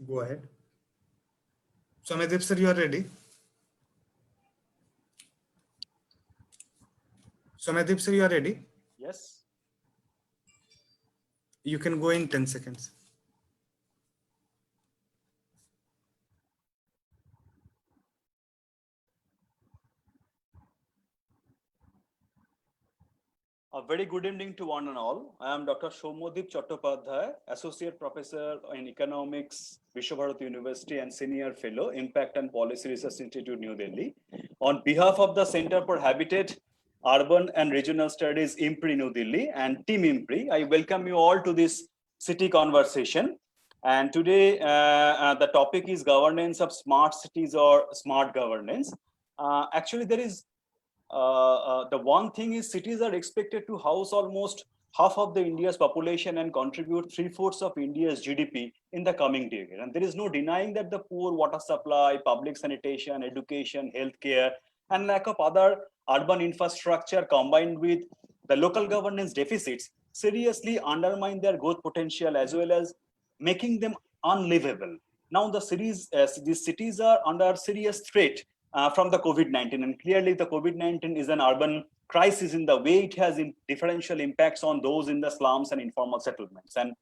go ahead. Soumyadip sir, you are ready? Soumyadip sir, you are ready? Yes. You can go in 10 seconds. A very good evening to one and all. I am Dr. Soumyadip Chattopadhyay, Associate Professor in Economics, Visva-Bharati University and Senior Fellow, Impact and Policy Research Institute, New Delhi. On behalf of the Center for Habitat, Urban and Regional Studies, IMPRI, New Delhi, and Team IMPRI, I welcome you all to this city conversation. And today, the topic is governance of smart cities or smart governance. Actually, there is the one thing is cities are expected to house almost half of the India's population and contribute 3/4 of India's GDP in the coming decade. And there is no denying that the poor water supply, public sanitation, education, healthcare, and lack of other urban infrastructure combined with the local governance deficits seriously undermine their growth potential as well as making them unlivable. Now these cities are under serious threat from the COVID-19, and clearly the COVID-19 is an urban crisis in the way it has differential impacts on those in the slums and informal settlements. And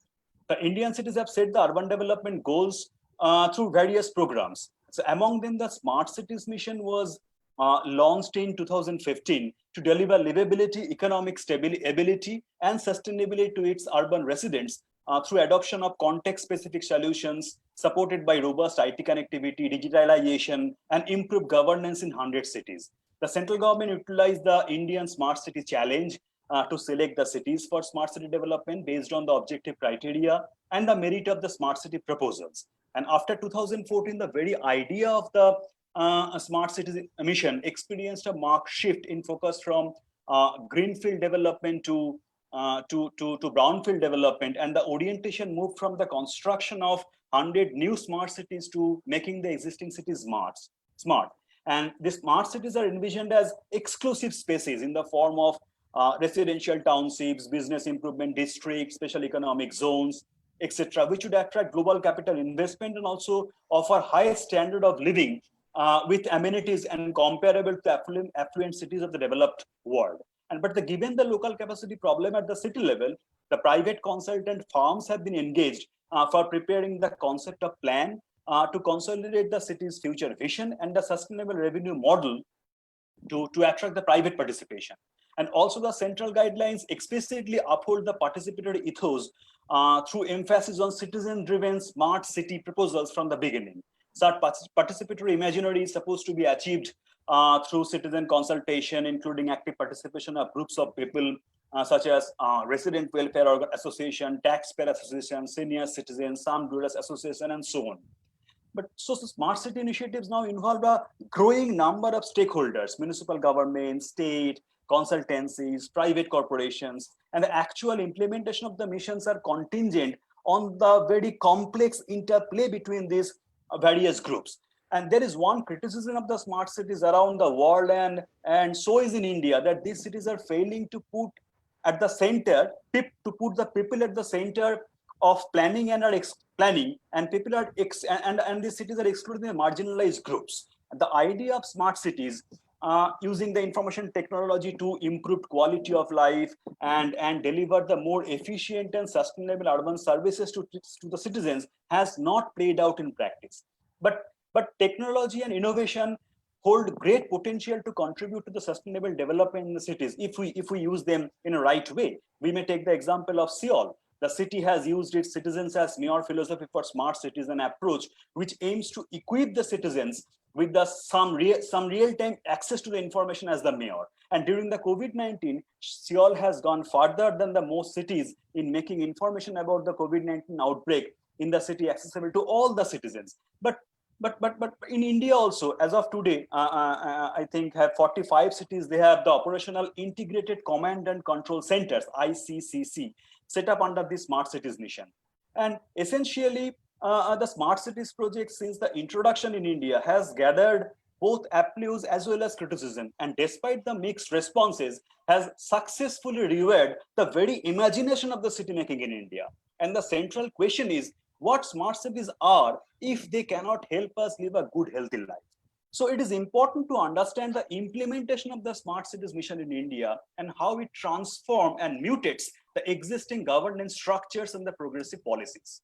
the Indian cities have set the urban development goals through various programs. So among them, the Smart Cities Mission was launched in 2015 to deliver livability, economic stability, and sustainability to its urban residents through adoption of context-specific solutions supported by robust IT connectivity, digitalization, and improved governance in 100 cities. The central government utilized the Indian Smart City Challenge to select the cities for smart city development based on the objective criteria and the merit of the smart city proposals. And after 2014, the very idea of the smart cities mission experienced a marked shift in focus from greenfield development to brownfield development, and the orientation moved from the construction of 100 new smart cities to making the existing cities smart. And these smart cities are envisioned as exclusive spaces in the form of residential townships, business improvement districts, special economic zones, etc., which would attract global capital investment and also offer high standard of living with amenities and comparable to affluent cities of the developed world. But given the local capacity problem at the city level, the private consultant firms have been engaged for preparing the concept of plan to consolidate the city's future vision and the sustainable revenue model to attract the private participation. And also the central guidelines explicitly uphold the participatory ethos through emphasis on citizen-driven smart city proposals from the beginning. Such participatory imaginary is supposed to be achieved through citizen consultation, including active participation of groups of people such as resident welfare association, taxpayer association, senior citizens, some bureaus association, and so on. But so smart city initiatives now involve a growing number of stakeholders: municipal government, state, consultancies, private corporations, and the actual implementation of the missions are contingent on the very complex interplay between these various groups. And there is one criticism of the smart cities around the world, and so is in India, that these cities are failing to put at the center, to put the people at the center of planning and planning, and people are and these cities are excluding the marginalized groups. And the idea of smart cities using the information technology to improve quality of life and deliver the more efficient and sustainable urban services to the citizens has not played out in practice. But technology and innovation hold great potential to contribute to the sustainable development in the cities if we use them in a right way. We may take the example of Seoul. The city has used its citizens as mayor philosophy for smart cities, an approach which aims to equip the citizens with some real-time access to the information as the mayor. And during the COVID-19, Seoul has gone further than the most cities in making information about the COVID-19 outbreak in the city accessible to all the citizens. But in India also, as of today, I think have 45 cities. They have the operational integrated command and control centers, ICCC, set up under the Smart Cities Mission. And essentially, the Smart Cities project, since the introduction in India, has gathered both applause as well as criticism, and despite the mixed responses, has successfully rewired the very imagination of the city making in India. And the central question is, what smart cities are if they cannot help us live a good, healthy life. So it is important to understand the implementation of the smart cities mission in India and how it transforms and mutates the existing governance structures and the progressive policies.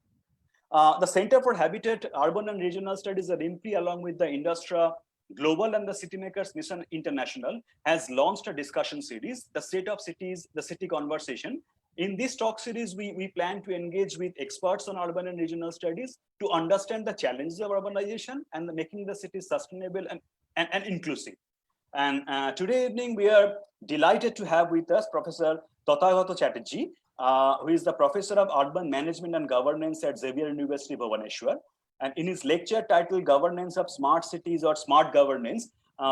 The Center for Habitat, Urban and Regional Studies at IMPRI, along with the IndraStra Global and the City Makers Mission International, has launched a discussion series, The State of Cities, the City Conversation. In this talk series, we plan to engage with experts on urban and regional studies to understand the challenges of urbanization and making the cities sustainable and inclusive. And today evening, we are delighted to have with us Professor Tathagata Chatterji, who is the Professor of Urban Management and Governance at Xavier University, Bhubaneswar. And in his lecture titled Governance of Smart Cities or Smart Governance,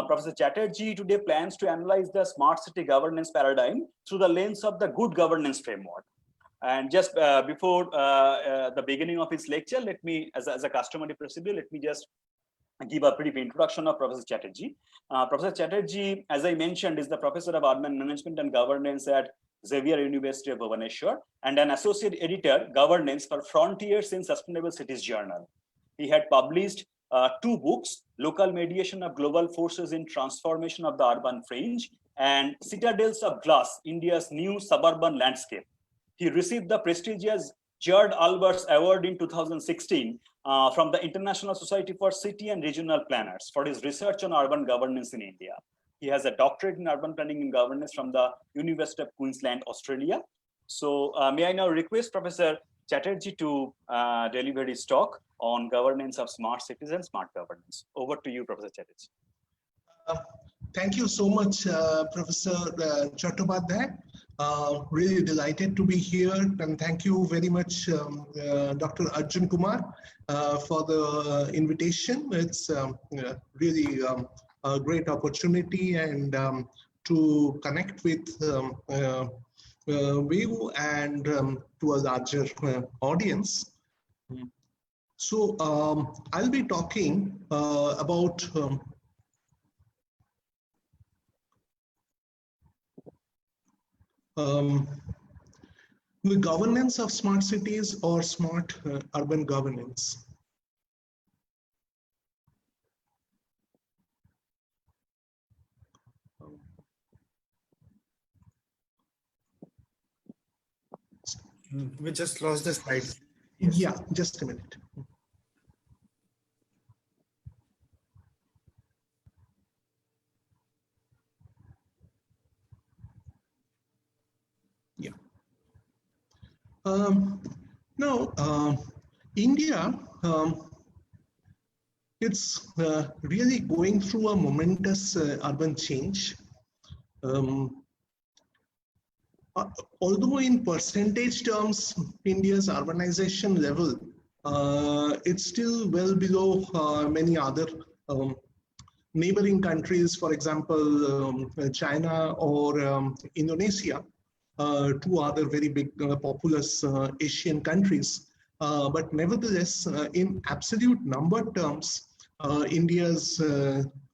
Professor Chatterji today plans to analyze the smart city governance paradigm through the lens of the good governance framework. And just before the beginning of his lecture, let me, as a customary procedure, let me just give a brief introduction of Professor Chatterji. Professor Chatterji, as I mentioned, is the Professor of Urban Management and Governance at Xavier University of Bhubaneswar and an Associate Editor, Governance for Frontiers in Sustainable Cities Journal. He had published 2 books, Local Mediation of Global Forces in Transformation of the Urban Fringe and Citadels of Glass, India's New Suburban Landscape. He received the prestigious Gerard Alberts Award in 2016 from the International Society for City and Regional Planners for his research on urban governance in India. He has a doctorate in urban planning and governance from the University of Queensland, Australia. So may I now request Professor Chatterji to deliver his talk on governance of smart cities and smart governance. Over to you, Professor Chatterji. Thank you so much, Professor Chattopadhyay. Really delighted to be here, and thank you very much, Dr. Arjun Kumar, for the invitation. It's really a great opportunity and to connect with you and to a larger audience. So I'll be talking about the governance of smart cities or smart urban governance. We just lost the slides. Yeah, just a minute. Yeah. Now, India, it's really going through a momentous urban change. Although in percentage terms, India's urbanization level, it's still well below many other neighboring countries, for example, China or Indonesia, 2 other very big populous Asian countries. But nevertheless, in absolute number terms, India's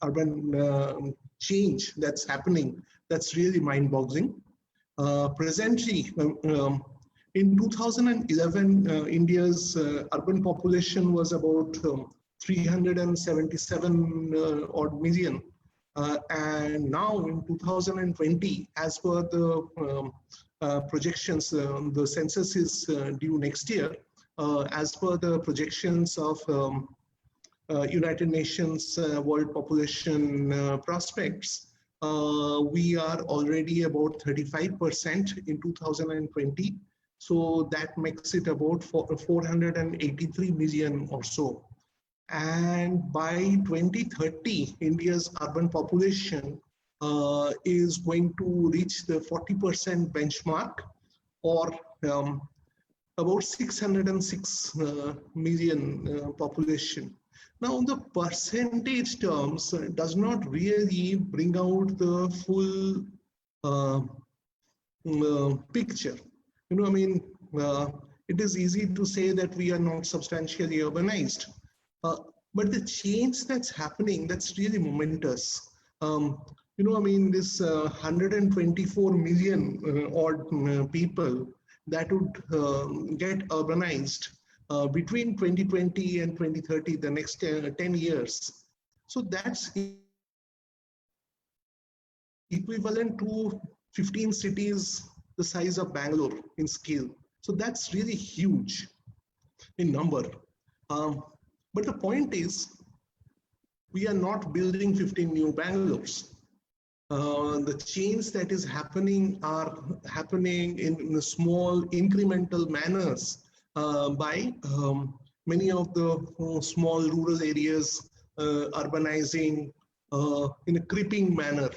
urban change that's happening, that's really mind-boggling. Presently, in 2011, India's urban population was about 377 odd million. And now in 2020, as per the projections, the census is due next year. As per the projections of United Nations World Population Prospects, we are already about 35% in 2020. So that makes it about 483 million or so. And by 2030, India's urban population is going to reach the 40% benchmark, or about 606 million population. Now, the percentage terms does not really bring out the full picture. You know, I mean, it is easy to say that we are not substantially urbanized, but the change that's happening, that's really momentous. You know, I mean, this 124 million odd people that would get urbanized between 2020 and 2030, the next 10 years. So that's equivalent to 15 cities the size of Bangalore in scale. So that's really huge in number. But the point is, we are not building 15 new Bangalores. The change that is happening are happening in small incremental manners by many of the small rural areas urbanizing in a creeping manner.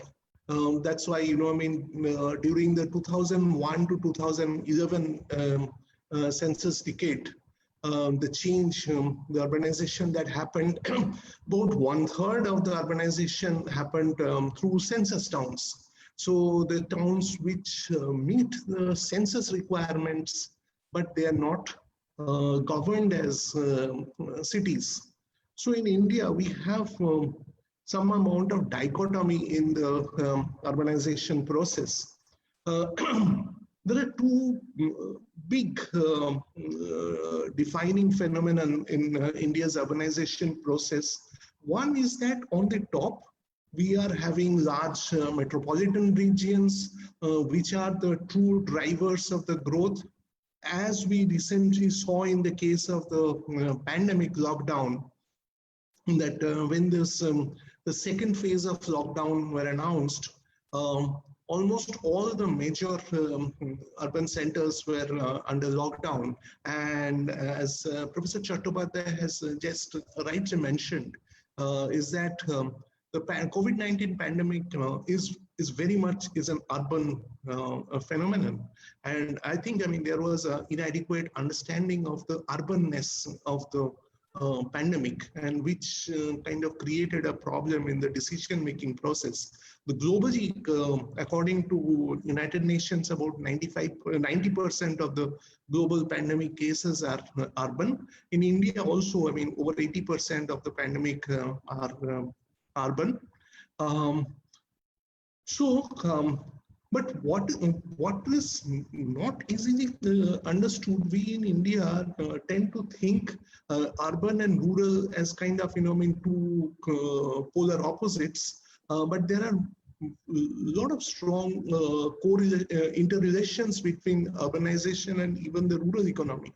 That's why, during the 2001 to 2011 census decade, the change, the urbanization that happened, about 1/3 of the urbanization happened through census towns. So the towns which meet the census requirements, but they are not governed as cities. So in India, we have some amount of dichotomy in the urbanization process. There are two big defining phenomenon in India's urbanization process. One is that on the top, we are having large metropolitan regions, which are the true drivers of the growth. As we recently saw in the case of the pandemic lockdown, that when this the second phase of lockdown were announced, almost all the major urban centers were under lockdown. And as Professor Chattopadhyay has just rightly mentioned, is that the COVID-19 pandemic is very much an urban phenomenon. And I think, there was an inadequate understanding of the urbanness of the pandemic, and which kind of created a problem in the decision-making process. The globally, according to United Nations, about 90% of the global pandemic cases are urban. In India also, over 80% of the pandemic are urban. But what is not easily understood, we in India tend to think urban and rural as kind of, two polar opposites, but there are a lot of strong interrelations between urbanization and even the rural economy.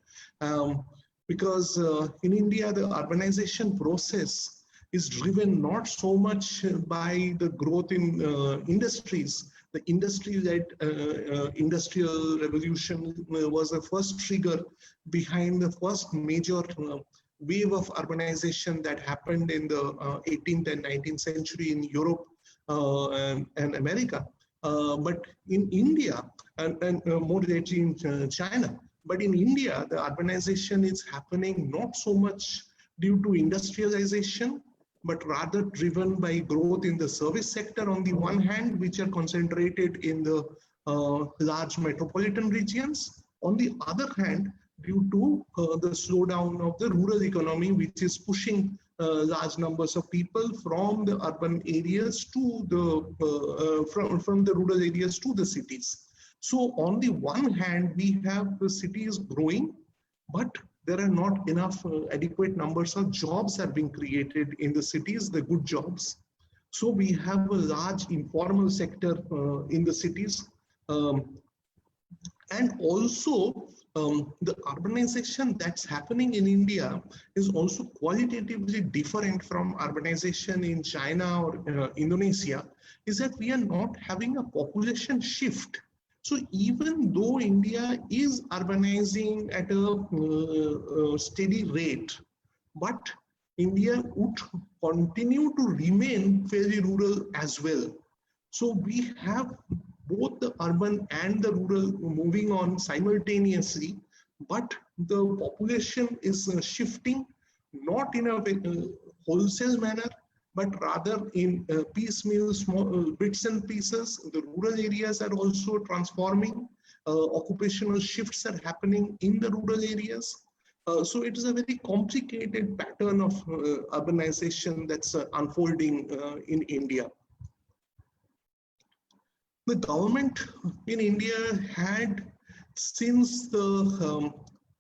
Because in India, the urbanization process is driven not so much by the growth in industries. The industry-led industrial revolution was the first trigger behind the first major wave of urbanization that happened in the 18th and 19th century in Europe and America. But in India, and more lately in China, but in India, the urbanization is happening not so much due to industrialization, but rather driven by growth in the service sector on the one hand, which are concentrated in the large metropolitan regions. On the other hand, due to the slowdown of the rural economy, which is pushing large numbers of people from the urban areas to the from the rural areas to the cities. So on the one hand, we have the cities growing, but there are not enough adequate numbers of jobs are being created in the cities, the good jobs. So we have a large informal sector in the cities. And also the urbanization that's happening in India is also qualitatively different from urbanization in China or Indonesia, is that we are not having a population shift. So even though India is urbanizing at a steady rate, but India would continue to remain fairly rural as well. So we have both the urban and the rural moving on simultaneously, but the population is shifting not in a wholesale manner, but rather in piecemeal, small bits and pieces. The rural areas are also transforming. Occupational shifts are happening in the rural areas. So it is a very complicated pattern of urbanization that's unfolding in India. The government in India had, since the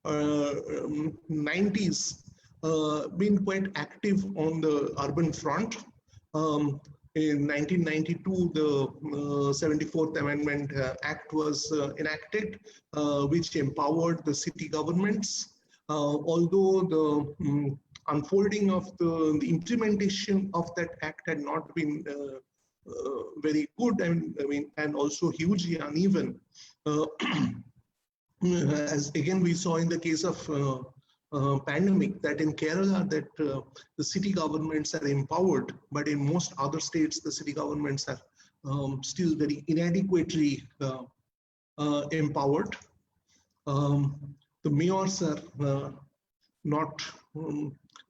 90s been quite active on the urban front. In 1992, the 74th Amendment Act was enacted, which empowered the city governments. Although the unfolding of the implementation of that act had not been very good, and also hugely uneven. As again we saw in the case of pandemic, that in Kerala that the city governments are empowered, but in most other states the city governments are still very inadequately empowered. The mayors are not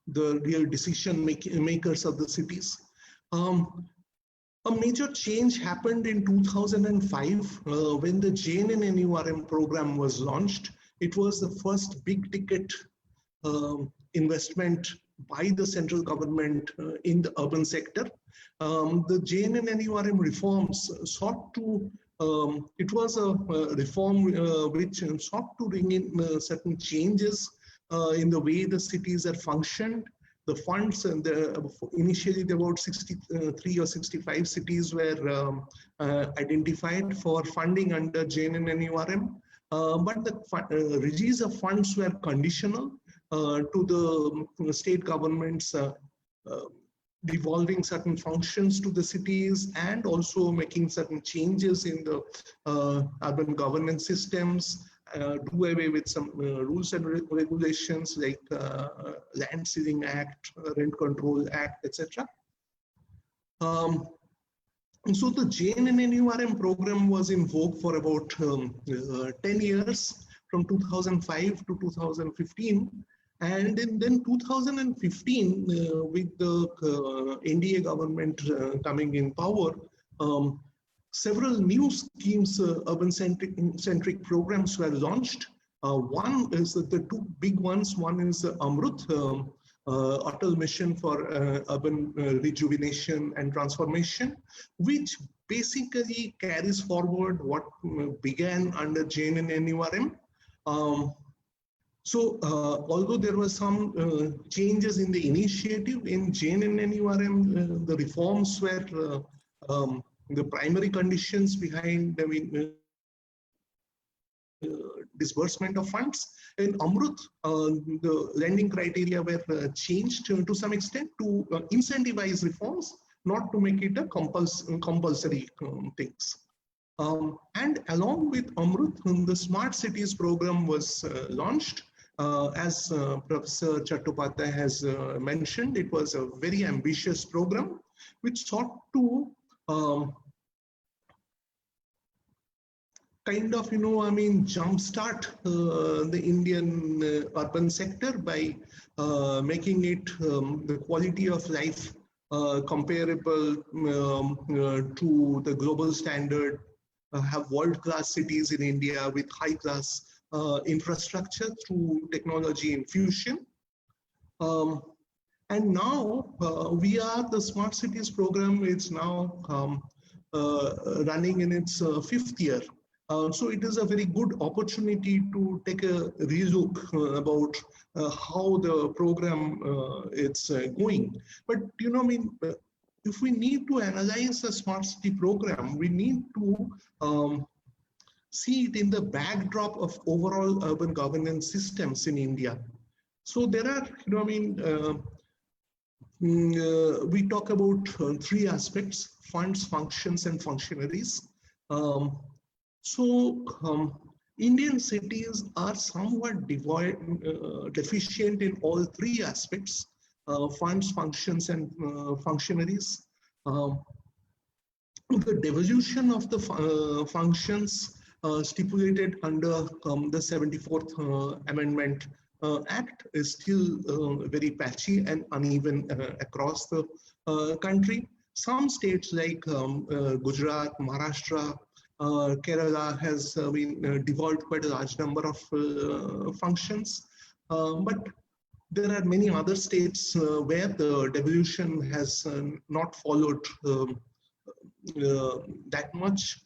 the real decision makers of the cities. A major change happened in 2005 when the JNNURM program was launched. It was the first big ticket investment by the central government in the urban sector. The JNNURM reforms sought to, it was a reform which sought to bring in certain changes in the way the cities are functioned. The funds, and initially about 63 or 65 cities were identified for funding under JNNURM, but the release of funds were conditional to the state governments devolving certain functions to the cities and also making certain changes in the urban governance systems, do away with some rules and regulations like Land Seizing Act, Rent Control Act, etc. So the JNNURM program was in vogue for about 10 years, from 2005 to 2015. And then 2015, with the NDA government coming in power, several new schemes, urban-centric programs were launched. One is the two big ones. One is Amrut, Atal Mission for Urban Rejuvenation and Transformation, which basically carries forward what began under JNNURM. So, although there were some changes in the initiative in JNNURM, the reforms were the primary conditions behind disbursement of funds. In Amrut, the lending criteria were changed to some extent to incentivize reforms, not to make it a compulsory things. And along with Amrut, the Smart Cities program was launched. As Professor Chattopadhyay has mentioned, it was a very ambitious program which sought to kind of, jumpstart the Indian urban sector by making it the quality of life comparable to the global standard, have world-class cities in India with high-class infrastructure through technology infusion. And now the Smart Cities program is now running in its 5th year. So it is a very good opportunity to take a relook about how the program is going. But if we need to analyze the Smart City program, we need to see it in the backdrop of overall urban governance systems in India. So there are, we talk about 3 aspects: funds, functions, and functionaries. Indian cities are somewhat deficient in all 3 aspects: funds, functions, and functionaries. The devolution of the functions stipulated under the 74th Amendment Act is still very patchy and uneven across the country. Some states like Gujarat, Maharashtra, Kerala has been devolved quite a large number of functions, but there are many other states where the devolution has not followed that much.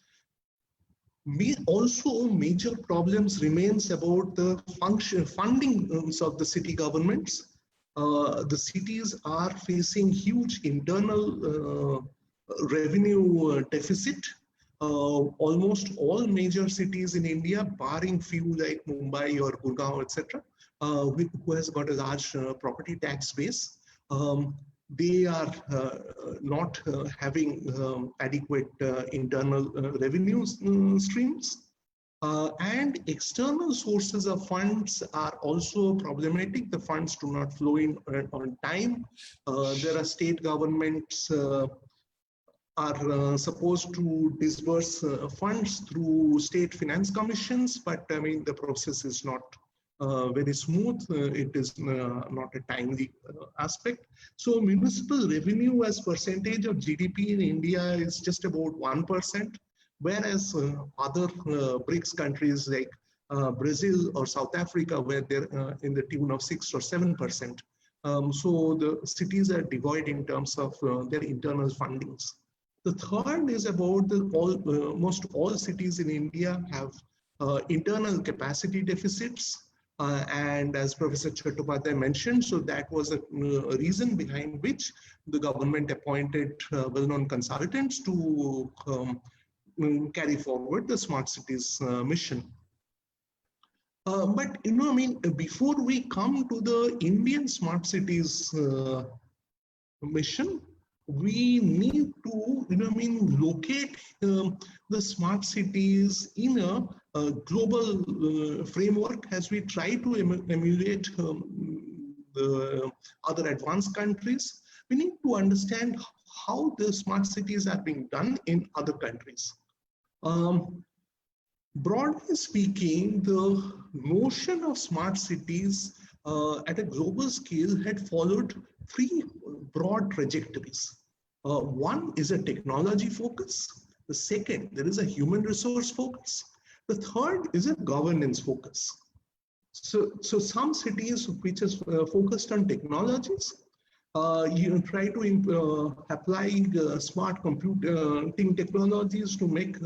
Also, major problems remains about the fundings of the city governments. The cities are facing huge internal revenue deficit. Almost all major cities in India, barring few like Mumbai or Gurgaon, etc., who has got a large property tax base, they are not having adequate internal revenues streams. And external sources of funds are also problematic. The funds do not flow in on time. There are state governments are supposed to disburse funds through state finance commissions, but I mean the process is not very smooth. It is not a timely aspect. So municipal revenue as percentage of GDP in India is just about 1%, whereas other BRICS countries like Brazil or South Africa, where they're in the tune of 6 or 7%. So the cities are devoid in terms of their internal fundings. The third is about the most all cities in India have internal capacity deficits. And as Professor Chattopadhyay mentioned, so that was a reason behind which the government appointed well-known consultants to carry forward the smart cities mission. But I mean, before we come to the Indian smart cities mission, we need to, locate the smart cities in a global framework as we try to emulate the other advanced countries. We need to understand how the smart cities are being done in other countries. Broadly speaking, the notion of smart cities at a global scale had followed three broad trajectories. One is a technology focus. The second, there is a human resource focus. The third is a governance focus. So some cities which is focused on technologies, you try to apply smart computing technologies to make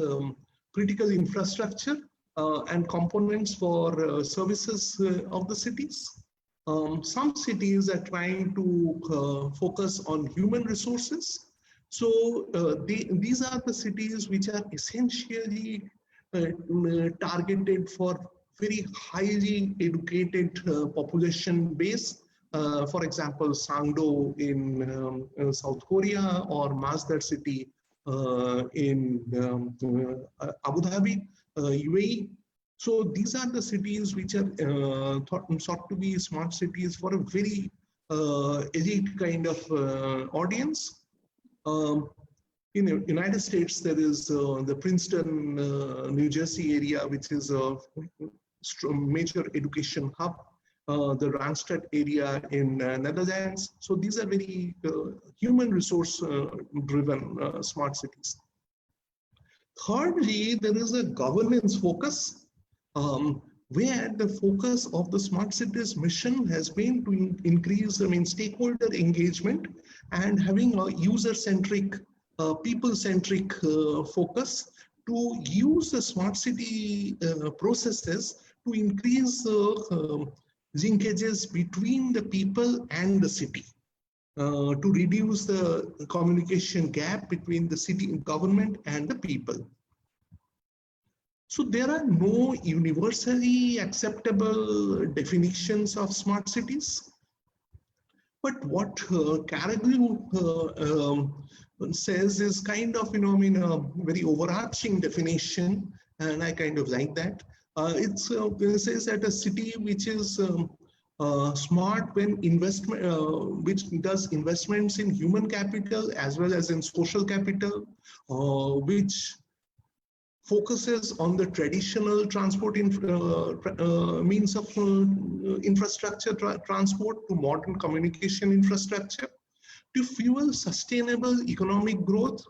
critical infrastructure and components for services of the cities. Some cities are trying to focus on human resources. So these are the cities which are essentially targeted for very highly educated population base. For example, Sangdo in South Korea or Masdar city in Abu Dhabi, UAE. So these are the cities which are thought to be smart cities for a very elite kind of audience. In the United States, there is the Princeton, New Jersey area, which is a major education hub. The Randstad area in Netherlands. So these are very human resource driven smart cities. Thirdly, there is a governance focus where the focus of the smart cities mission has been to increase, stakeholder engagement and having a user-centric, people-centric focus to use the smart city processes to increase linkages between the people and the city, to reduce the communication gap between the city government and the people. So there are no universally acceptable definitions of smart cities. But what Caraglu says is kind of, a very overarching definition, and I kind of like that. It says that a city which is smart when which does investments in human capital as well as in social capital, which focuses on the traditional transport means of infrastructure transport to modern communication infrastructure to fuel sustainable economic growth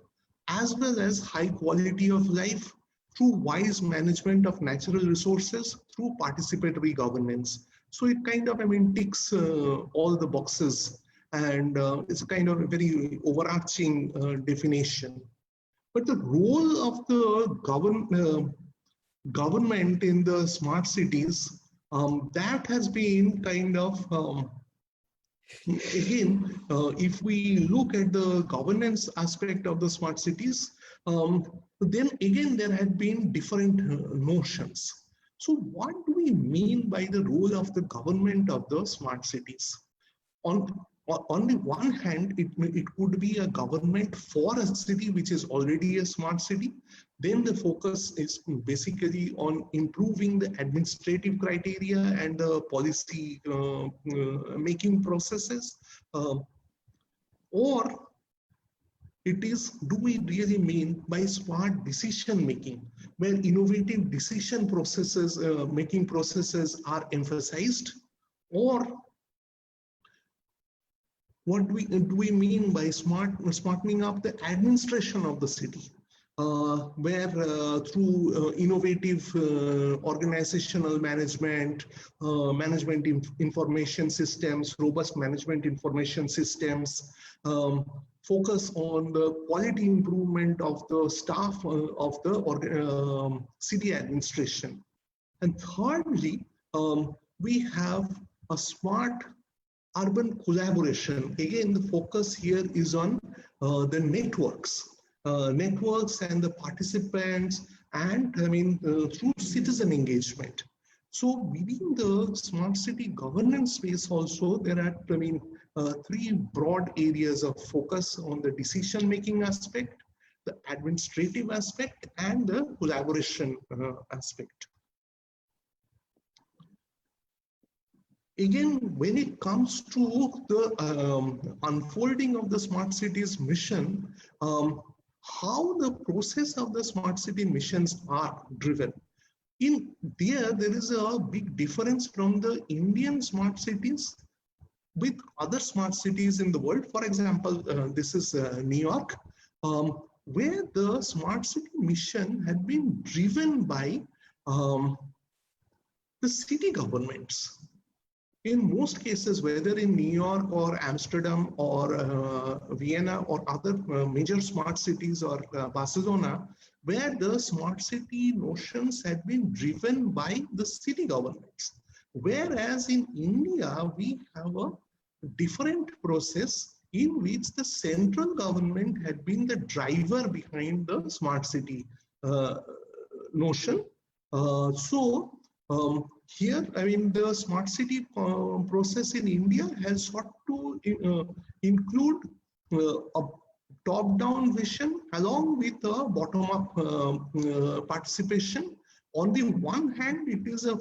as well as high quality of life through wise management of natural resources through participatory governance. So it kind of, ticks all the boxes, and it's kind of a very overarching definition. But the role of the government in the smart cities, that has been kind of, again, if we look at the governance aspect of the smart cities, then again, there had been different notions. So what do we mean by the role of the government of the smart cities? On the one hand, it could be a government for a city which is already a smart city. Then the focus is basically on improving the administrative criteria and the policy making processes. Or it is, do we really mean by smart decision making, where innovative decision processes, making processes are emphasized? Or what do we mean by smartening up the administration of the city, where through innovative organizational management, information systems, robust management information systems, focus on the quality improvement of the staff of the city administration. And thirdly, we have a smart urban collaboration. Again, the focus here is on the networks and the participants, and through citizen engagement. So within the smart city governance space also, there are three broad areas of focus on the decision making aspect, the administrative aspect, and the collaboration aspect. Again, when it comes to the unfolding of the smart cities mission, how the process of the smart city missions are driven. There is a big difference from the Indian smart cities with other smart cities in the world. For example, this is New York, where the smart city mission had been driven by the city governments. In most cases, whether in New York or Amsterdam or Vienna or other major smart cities or Barcelona, where the smart city notions had been driven by the city governments. Whereas in India, we have a different process in which the central government had been the driver behind the smart city notion. Here, the smart city process in India has sought to include a top-down vision along with a bottom-up participation. On the one hand, it is a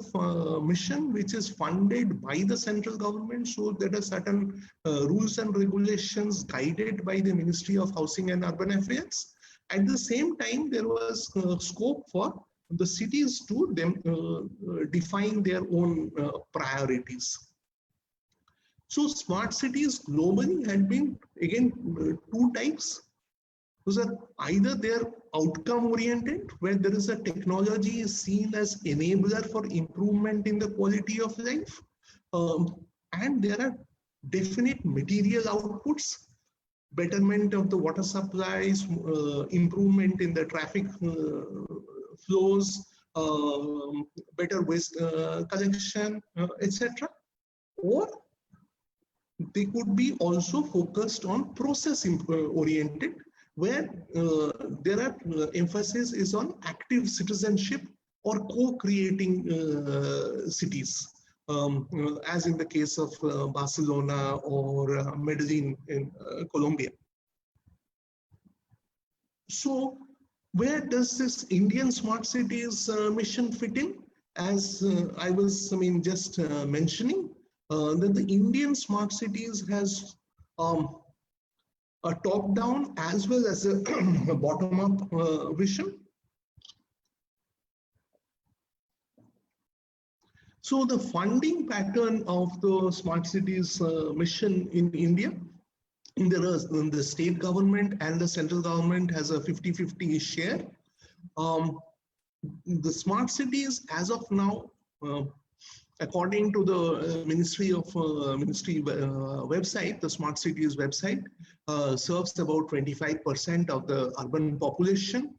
mission which is funded by the central government, so there are certain rules and regulations guided by the Ministry of Housing and Urban Affairs. At the same time, there was scope for the cities to define their own priorities. So smart cities globally had been, again, two types. Those are either they're outcome oriented, where there is a technology is seen as enabler for improvement in the quality of life, and there are definite material outputs, betterment of the water supplies, improvement in the traffic flows, better waste collection, etc. Or they could be also focused on process oriented, where there are emphasis is on active citizenship or co-creating cities, as in the case of Barcelona or Medellin in Colombia. So where does this Indian smart cities mission fit in? As I was just mentioning, that the Indian smart cities has a top-down as well as a bottom-up vision. So the funding pattern of the smart cities mission in India, the state government and the central government has a 50-50 share. The smart cities as of now, according to the Ministry website, the Smart Cities website, serves about 25% of the urban population.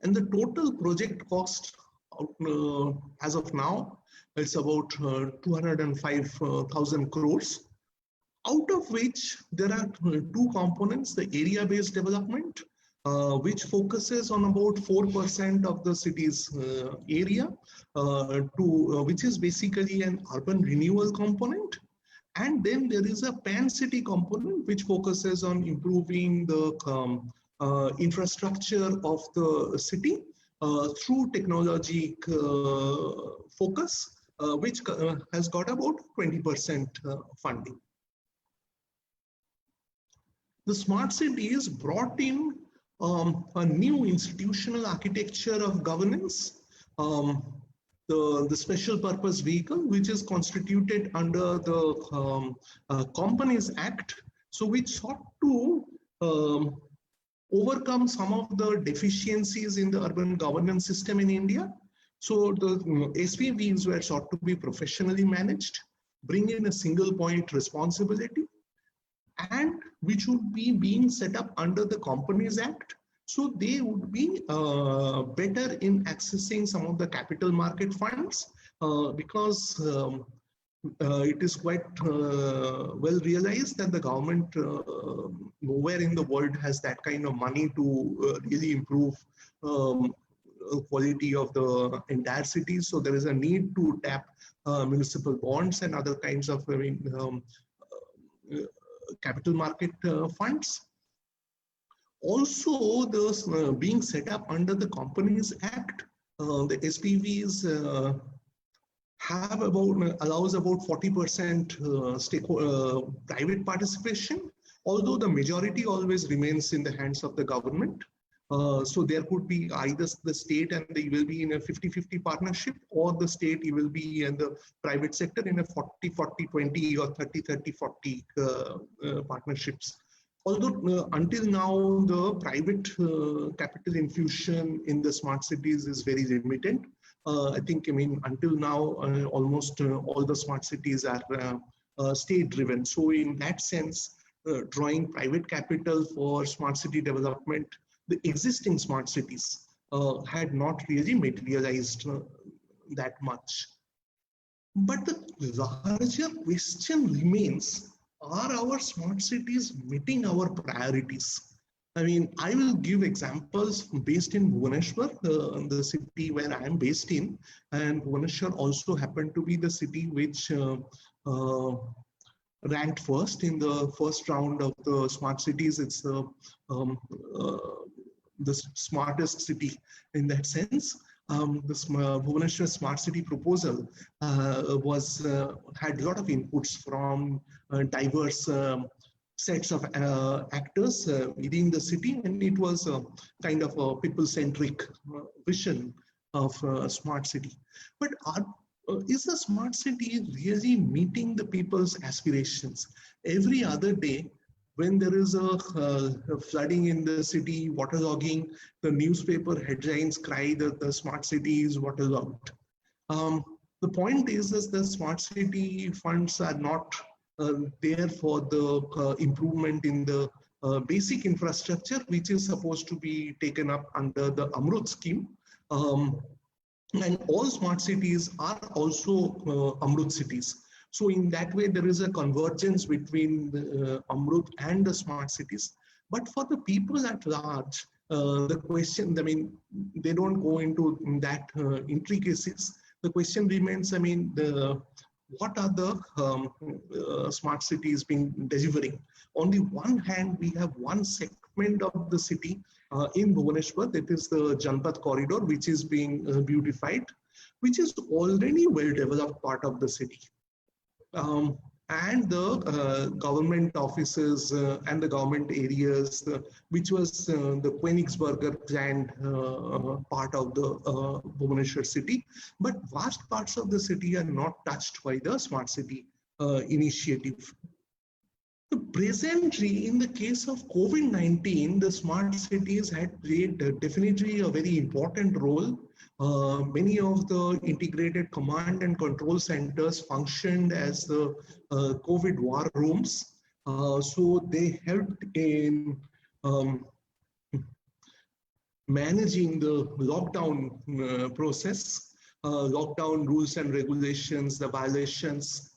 And the total project cost as of now, it's about 205,000 crores, out of which there are two components: the area-based development, which focuses on about 4% of the city's area, which is basically an urban renewal component. And then there is a pan-city component which focuses on improving the infrastructure of the city through technology focus, which has got about 20% funding. The smart cities brought in a new institutional architecture of governance, the special purpose vehicle, which is constituted under the Companies Act, so which sought to overcome some of the deficiencies in the urban governance system in India. So the SPVs were sought to be professionally managed, bring in a single point responsibility, and which would be being set up under the Companies Act. So they would be better in accessing some of the capital market funds because it is quite well realized that the government nowhere in the world has that kind of money to really improve quality of the entire city. So there is a need to tap municipal bonds and other kinds of capital market funds. Also, the being set up under the Companies Act, the SPVs have allows about 40% private participation, although the majority always remains in the hands of the government. So there could be either the state and they will be in a 50-50 partnership, or the state will be in the private sector in a 40-40-20 or 30-30-40 partnerships. Although until now the private capital infusion in the smart cities is very limited. I mean until now almost all the smart cities are state driven. So in that sense, drawing private capital for smart city development, the existing smart cities had not really materialized that much. But the larger question remains, are our smart cities meeting our priorities? I mean, I will give examples based in Bhubaneswar, the city where I am based in, and Bhubaneswar also happened to be the city which ranked first in the first round of the smart cities. It's the smartest city in that sense. This Bhubaneswar smart city proposal had a lot of inputs from diverse sets of actors within the city, and it was kind of a people-centric vision of smart city. But is the smart city really meeting the people's aspirations? Every other day, when there is a flooding in the city, waterlogging, the newspaper headlines cry that the smart city is waterlogged. The point is that the smart city funds are not there for the improvement in the basic infrastructure, which is supposed to be taken up under the Amrut scheme. And all smart cities are also Amrut cities. So in that way, there is a convergence between the Amrut and the smart cities. But for the people at large, the question, I mean, they don't go into that intricacies. The question remains, I mean, what are the smart cities being delivering? On the one hand, we have one segment of the city in Bhubaneswar, that is the Janpat corridor, which is being beautified, which is already well developed part of the city. And the government offices and the government areas, which was the Königsberger planned part of the Bhubaneswar city. But vast parts of the city are not touched by the smart city initiative. Presently, in the case of COVID-19, the smart cities had played definitely a very important role. Many of the integrated command and control centers functioned as the COVID war rooms. So they helped in managing the lockdown process, lockdown rules and regulations, the violations.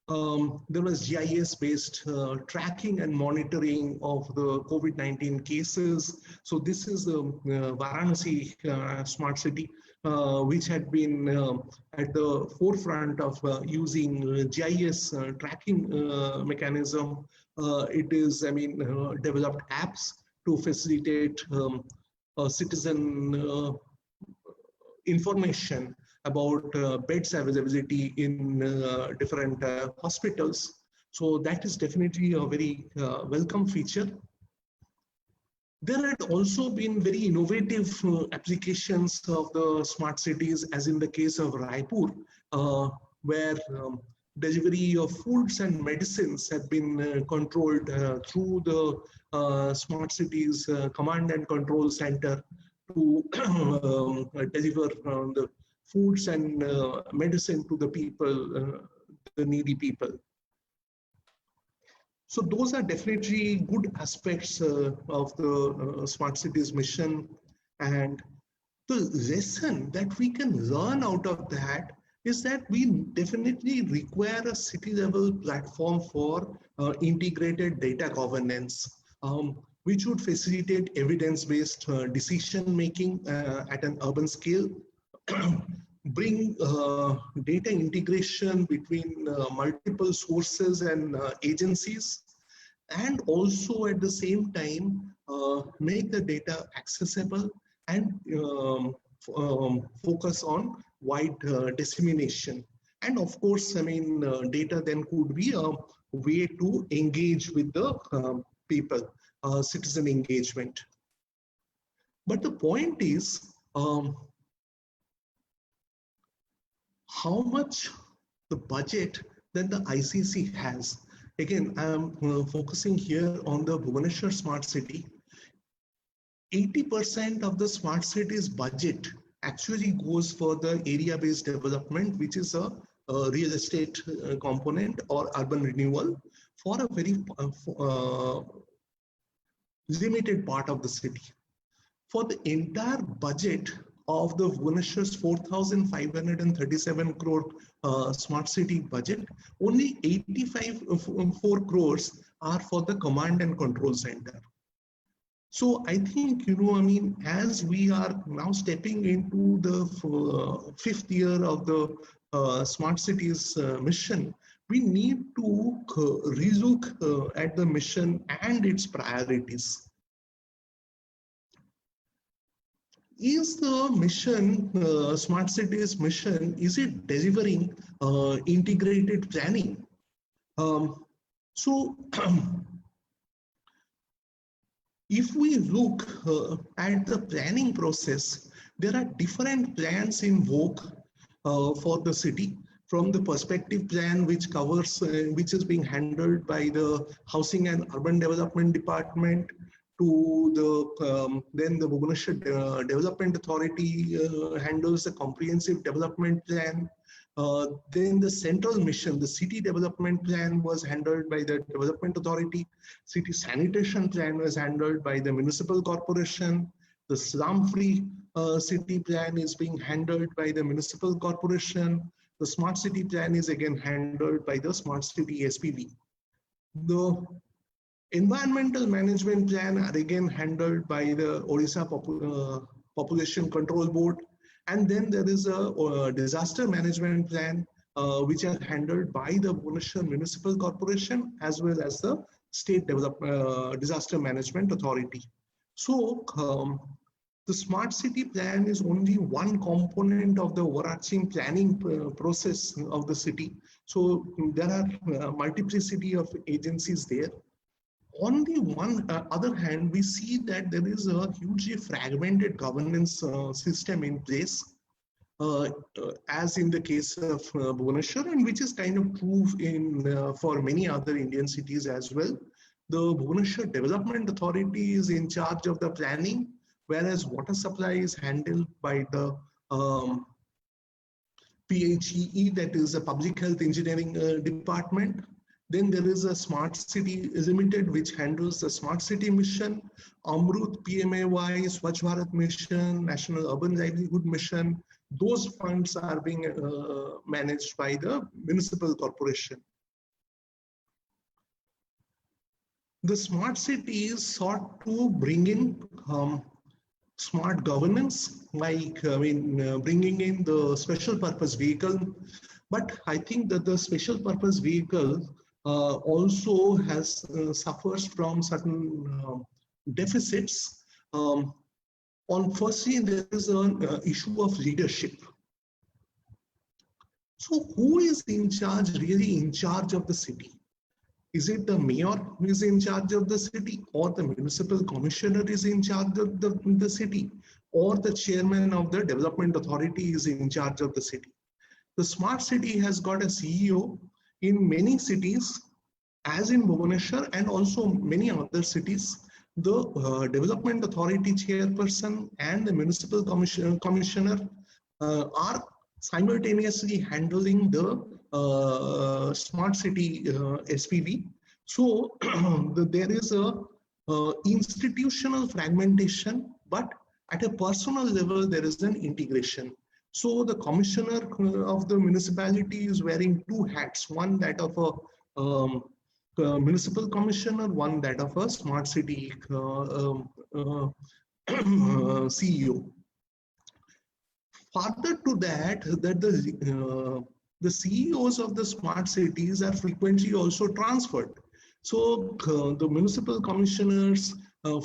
There was GIS-based tracking and monitoring of the COVID-19 cases. So this is the Varanasi smart city, which had been at the forefront of using GIS tracking mechanism. It is, developed apps to facilitate citizen information about beds availability in different hospitals. So that is definitely a very welcome feature. There had also been very innovative applications of the smart cities, as in the case of Raipur, where delivery of foods and medicines had been controlled through the smart cities command and control center to deliver the foods and medicine to the people, the needy people. So those are definitely good aspects of the smart cities mission. And the lesson that we can learn out of that is that we definitely require a city level platform for integrated data governance, which would facilitate evidence-based decision making at an urban scale, bring data integration between multiple sources and agencies, and also at the same time make the data accessible and focus on wide dissemination. And of course, data then could be a way to engage with the people, citizen engagement. But the point is, how much the budget that the ICC has. Again, I'm focusing here on the Bhubaneswar smart city. 80% of the smart city's budget actually goes for the area-based development, which is a real estate component or urban renewal for a very limited part of the city. For the entire budget of the Bhubaneswar's 4,537 crore smart city budget, only 4 crores are for the command and control center. So I think, as we are now stepping into the 5th year of the smart cities mission, we need to relook at the mission and its priorities. Is the mission, smart cities mission, is it delivering integrated planning? If we look at the planning process, there are different plans in vogue for the city, from the perspective plan, which covers, which is being handled by the Housing and Urban Development Department, to the then the Bhubaneswar Development Authority handles the comprehensive development plan. Then the central mission, the city development plan, was handled by the Development Authority. City sanitation plan was handled by the municipal corporation. The slum-free city plan is being handled by the municipal corporation. The smart city plan is again handled by the smart city SPV. The environmental management plan are again handled by the Odisha Population Control Board. And then there is a disaster management plan, which are handled by the Bhubaneswar Municipal Corporation as well as the State Disaster Management Authority. So the smart city plan is only one component of the overarching planning process of the city. So there are multiplicity of agencies there. On the other hand, we see that there is a hugely fragmented governance system in place, as in the case of Bhubaneswar, and which is kind of true in for many other Indian cities as well. The Bhubaneswar Development Authority is in charge of the planning, whereas water supply is handled by the PHEE, that is a Public Health Engineering Department. Then there is a Smart City Limited, which handles the Smart City Mission, Amrut, PMAY, Swachh Bharat Mission, National Urban Livelihood Mission. Those funds are being managed by the municipal corporation. The smart cities sought to bring in smart governance, like bringing in the special purpose vehicle. But I think that the special purpose vehicle also has suffers from certain deficits. Firstly, there is an issue of leadership. So who is really in charge of the city? Is it the mayor who is in charge of the city, or the municipal commissioner is in charge of the city, or the chairman of the development authority is in charge of the city? The smart city has got a CEO in many cities, as in Bhubaneswar and also many other cities. The development authority chairperson and the municipal commissioner are simultaneously handling the smart city SPV. So there is a institutional fragmentation, but at a personal level, there is an integration. So the commissioner of the municipality is wearing two hats, one that of a municipal commissioner, one that of a smart city CEO. Further to that, the CEOs of the smart cities are frequently also transferred. So the municipal commissioners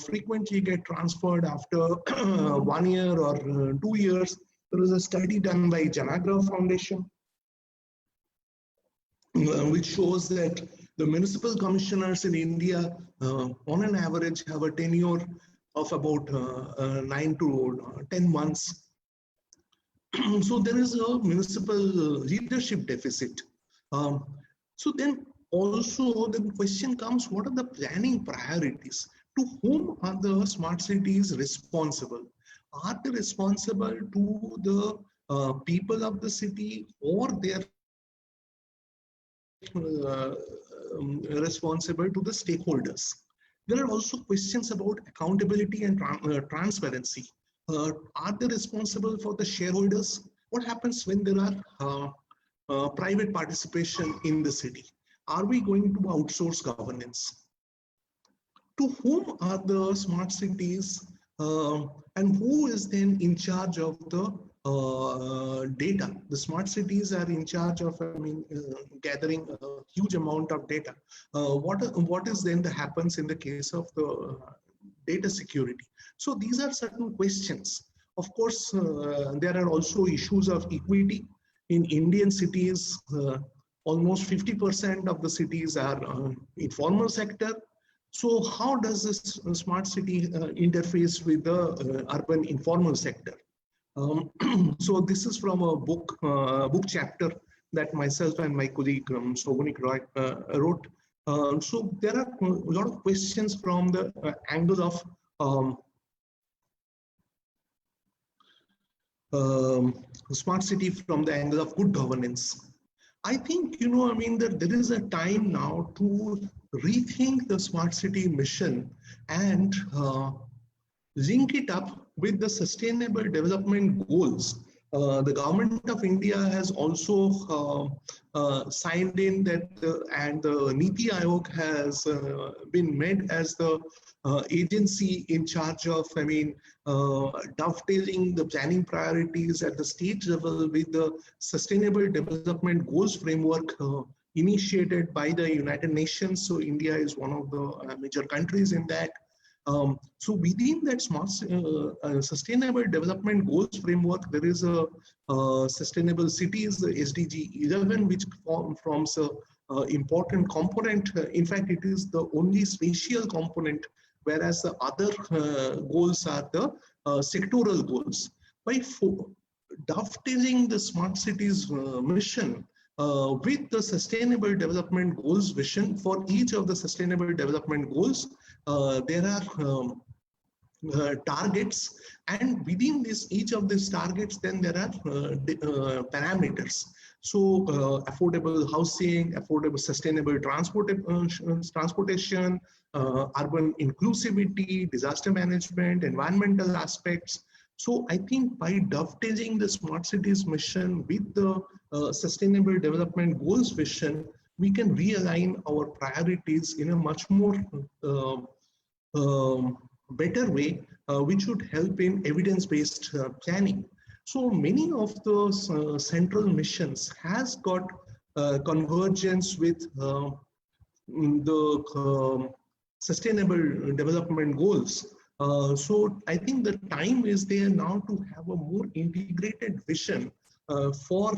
frequently get transferred after 1 year or 2 years. There was a study done by Janagra Foundation, which shows that the municipal commissioners in India, on an average, have a tenure of about 9 to 10 months. So there is a municipal leadership deficit. So then also the question comes, what are the planning priorities? To whom are the smart cities responsible? Are they responsible to the people of the city, or they are responsible to the stakeholders? There are also questions about accountability and transparency. Are they responsible for the shareholders? What happens when there are private participation in the city? Are we going to outsource governance? To whom are the smart cities and who is then in charge of the data? The smart cities are in charge of gathering a huge amount of data. What is then that happens in the case of the data security? So these are certain questions. Of course, there are also issues of equity. In Indian cities, almost 50% of the cities are informal sector. So how does this smart city interface with the urban informal sector? So this is from a book chapter that myself and my colleague Soumyadip wrote. So there are a lot of questions from the angle of smart city from the angle of good governance. I think, that there is a time now to rethink the smart city mission and link it up with the sustainable development goals. The government of India has also signed in that, and the Niti Aayog has been made as the agency in charge of, dovetailing the planning priorities at the state level with the Sustainable Development Goals framework initiated by the United Nations. So India is one of the major countries in that. So within that smart sustainable development goals framework, there is a sustainable cities, the SDG 11, which forms a important component. In fact, it is the only spatial component, whereas the other goals are the sectoral goals. By dovetailing the smart cities mission with the sustainable development goals vision, for each of the sustainable development goals, there are targets, and within this each of these targets, then there are parameters. So affordable housing, affordable sustainable transportation, urban inclusivity, disaster management, environmental aspects. So I think by dovetailing the smart cities mission with the sustainable development goals vision, we can realign our priorities in a much more better way, which would help in evidence-based planning. So many of those central missions has got convergence with the sustainable development goals. So I think the time is there now to have a more integrated vision for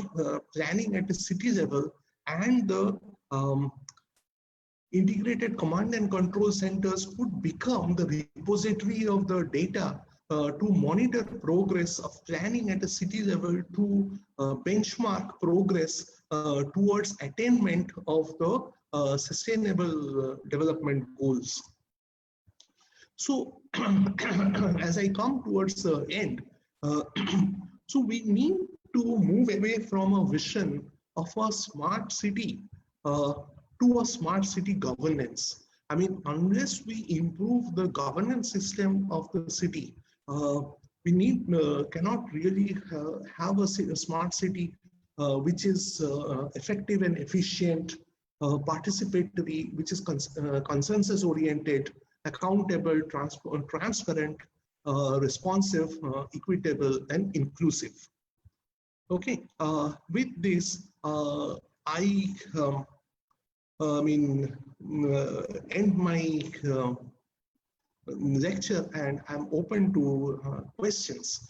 planning at the city level, and the integrated command and control centers could become the repository of the data to monitor progress of planning at a city level, to benchmark progress towards attainment of the sustainable development goals. So as I come towards the end, so we need to move away from a vision of a smart city to a smart city governance. I mean, unless we improve the governance system of the city, we cannot really have a smart city which is effective and efficient, participatory, which is consensus oriented, accountable, transparent, responsive, equitable, and inclusive. Okay, with this, end my lecture, and I'm open to questions.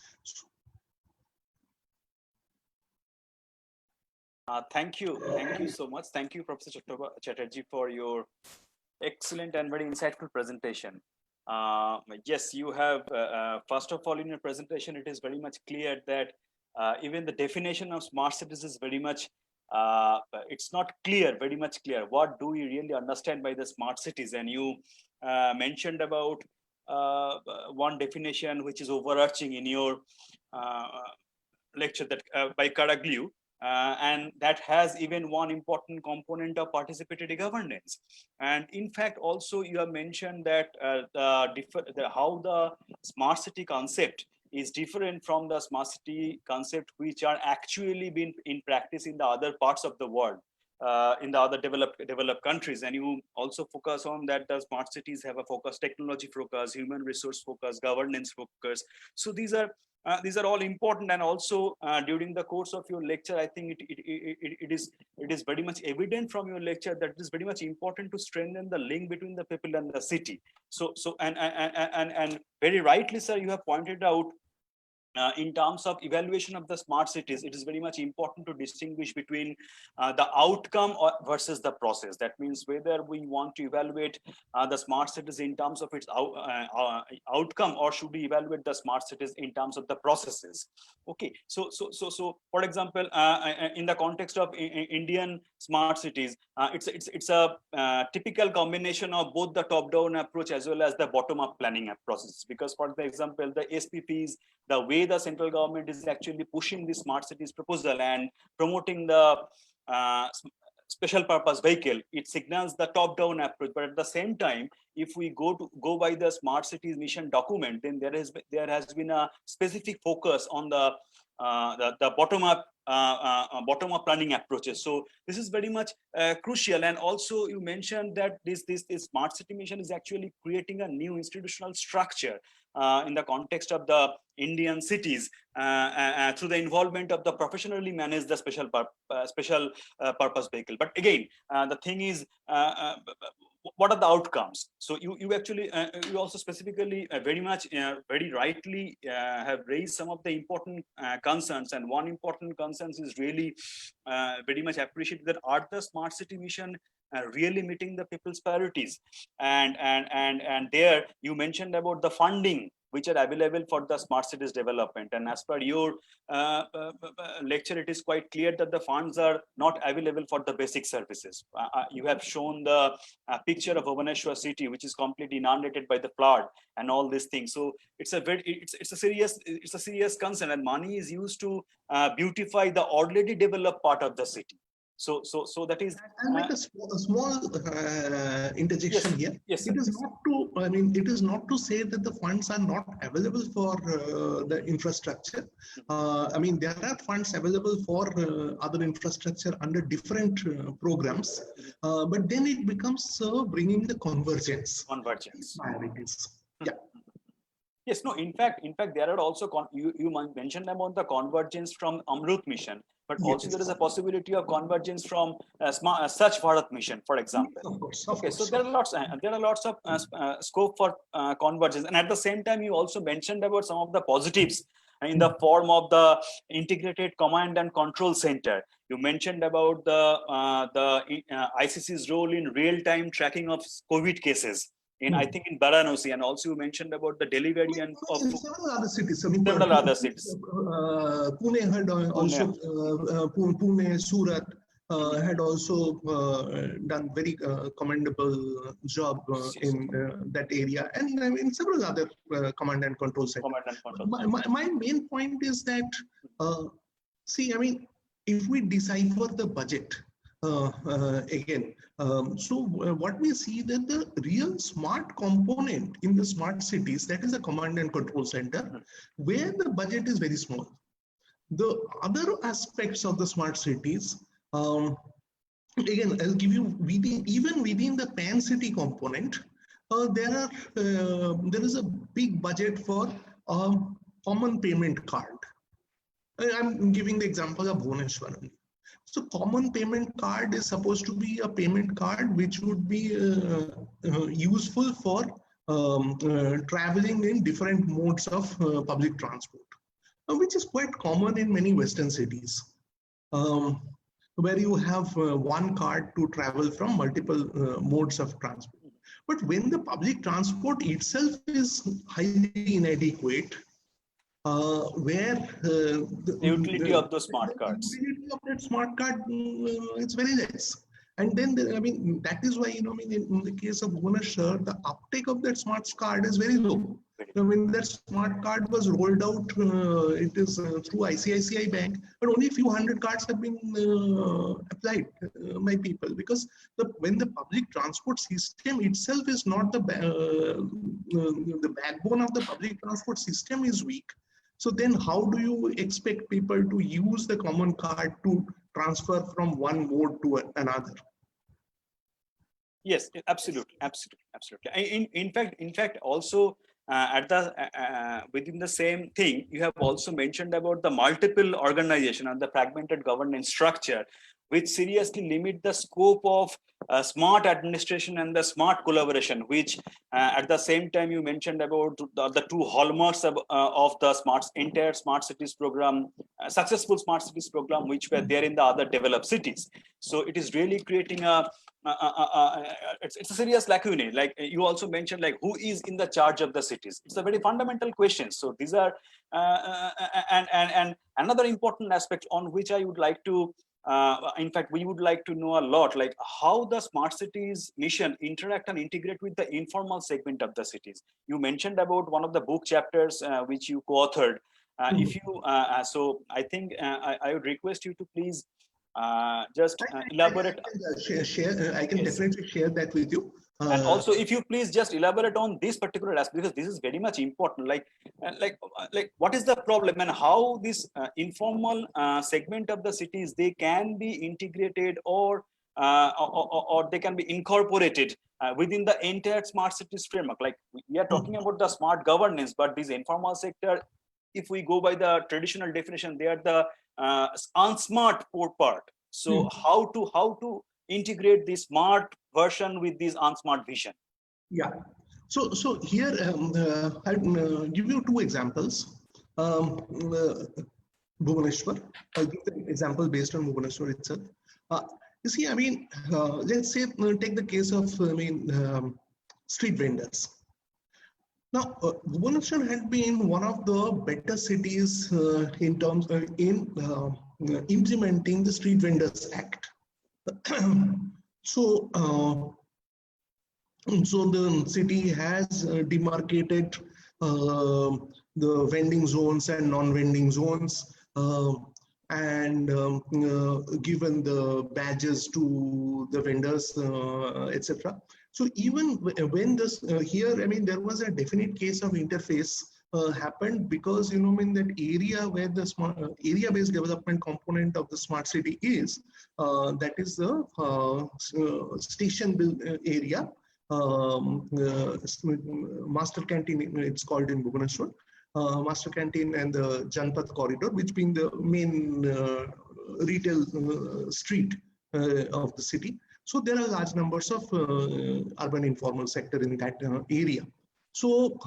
Thank you so much. Thank you, Professor Chatterji, for your excellent and very insightful presentation. Yes, you have, first of all, in your presentation, it is very much clear that even the definition of smart cities is very much, it's not clear, very much clear. What do we really understand by the smart cities? And you mentioned about one definition which is overarching in your lecture, that by Karaglu, and that has even one important component of participatory governance. And in fact, also you have mentioned that how the smart city concept is different from the smart city concept which are actually been in practice in the other parts of the world, in the other developed countries. And you also focus on that the smart cities have a focus, technology focus, human resource focus, governance focus. So these are all important. And also during the course of your lecture, I think it is very much evident from your lecture that it is very much important to strengthen the link between the people and the city. So and very rightly, sir, you have pointed out in terms of evaluation of the smart cities, it is very much important to distinguish between the outcome versus the process. That means whether we want to evaluate the smart cities in terms of its outcome, or should we evaluate the smart cities in terms of the processes. Okay, so for example, in the context of Indian smart cities, it's a typical combination of both the top-down approach as well as the bottom-up planning process. Because for example, the SPPs, the way the central government is actually pushing the smart cities proposal and promoting the special purpose vehicle, it signals the top-down approach. But at the same time, if we go by the smart cities mission document, then there has been a specific focus on the bottom-up planning approaches. So this is very much crucial. And also you mentioned that this smart city mission is actually creating a new institutional structure in the context of the Indian cities through the involvement of the professionally managed the special purpose vehicle. But again, the thing is, what are the outcomes? So you actually you also specifically very much very rightly have raised some of the important concerns, and one important concern is really very much appreciated, that are the smart city mission really meeting the people's priorities. And there you mentioned about the funding which are available for the smart cities development. And as per your lecture, it is quite clear that the funds are not available for the basic services. You have shown the picture of Bhubaneswar city, which is completely inundated by the flood and all these things. So it's a serious concern, and money is used to beautify the already developed part of the city. So that is. I'll make a small interjection Yes, here. yes, It is not to, I mean, it is not to say that the funds are not available for the infrastructure. I mean, there are funds available for other infrastructure under different programs, but then it becomes bringing the convergence. Priorities. Yeah. Yes, no, in fact, there are also, you mentioned about the convergence from Amrut mission, but also there is a possibility of convergence from Visva-Bharati mission, for example. Of course, so there are lots of scope for convergence. And at the same time, you also mentioned about some of the positives in the form of the integrated command and control center. You mentioned about the ICC's role in real-time tracking of COVID cases. I think in Varanasi, and also you mentioned about the delivery and of several other cities. I mean, several other cities. Pune had also Pune, Surat had also done very commendable job in that area, and I mean several other command and control centers. My main point is that see, I mean, if we decipher the budget. Again, so what we see that the real smart component in the smart cities, that is a command and control center, where the budget is very small. The other aspects of the smart cities, again, I'll give you even within the pan city component, there is a big budget for common payment card. I'm giving the example of Bhubaneswar. So common payment card is supposed to be a payment card which would be useful for traveling in different modes of public transport, which is quite common in many Western cities, where you have one card to travel from multiple modes of transport. But when the public transport itself is highly inadequate, where the utility of the smart cards. The utility of that smart card, it's very less. And then, I mean, that is why, I mean, in the case of Bhubaneswar, the uptake of that smart card is very low. When that smart card was rolled out, it is through ICICI Bank, but only a few hundred cards have been applied by people, because when the public transport system itself is not the backbone of the public transport system is weak. So then how do you expect people to use the common card to transfer from one mode to another? Yes, absolutely. In fact, also within the same thing, you have also mentioned about the multiple organization and the fragmented governance structure, which seriously limit the scope of smart administration and the smart collaboration, which at the same time you mentioned about the two hallmarks of the entire smart cities program, successful smart cities program, which were there in the other developed cities. So it is really creating it's a serious lacunae. Like you also mentioned, like who is in the charge of the cities? It's a very fundamental question. So these are and another important aspect on which I would like to. In fact, we would like to know a lot, like how the smart cities mission interact and integrate with the informal segment of the cities. You mentioned about one of the book chapters which you co-authored. If you, so I think I would request you to please just elaborate. I can definitely share that with you. And also, if you please just elaborate on this particular aspect, because this is very much important. Like what is the problem and how this informal segment of the cities, they can be integrated or they can be incorporated within the entire smart cities framework. Like we are talking about the smart governance, but this informal sector, if we go by the traditional definition, they are the unsmart part. So how to integrate the smart version with this unsmart vision? Yeah. So here I'll give you two examples. Bhubaneswar. I'll give the example based on Bhubaneswar itself. You see, I mean, let's say take the case of street vendors. Now, Bhubaneswar had been one of the better cities in terms in implementing the Street Vendors Act. So, so the city has demarcated the vending zones and non-vending zones, and given the badges to the vendors, etc. So even when this here, I mean, there was a definite case of interface happened, because I mean, that area where the smart area-based development component of the smart city is, that is the station area. Master canteen, it's called in Bhubaneswar, Master canteen and the Janpat corridor, which being the main retail street of the city. So there are large numbers of urban informal sector in that area. So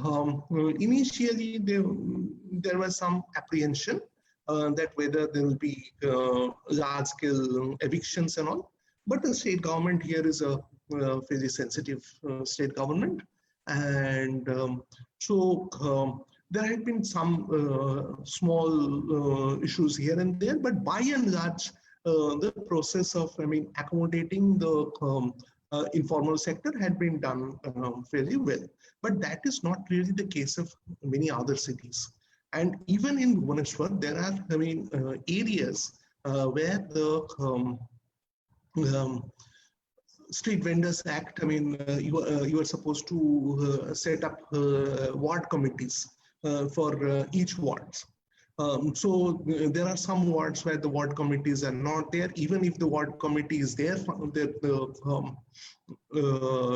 initially there was some apprehension that whether there will be large scale evictions and all, but the state government here is a fairly sensitive state government, and there had been some small issues here and there, but by and large, the process of, I mean, accommodating the informal sector had been done fairly well. But that is not really the case of many other cities. And even in Bhubaneswar, there are, I mean, areas where the Street Vendors Act, I mean, you are supposed to set up ward committees for each ward. So there are some wards where the ward committees are not there. Even if the ward committee is there, the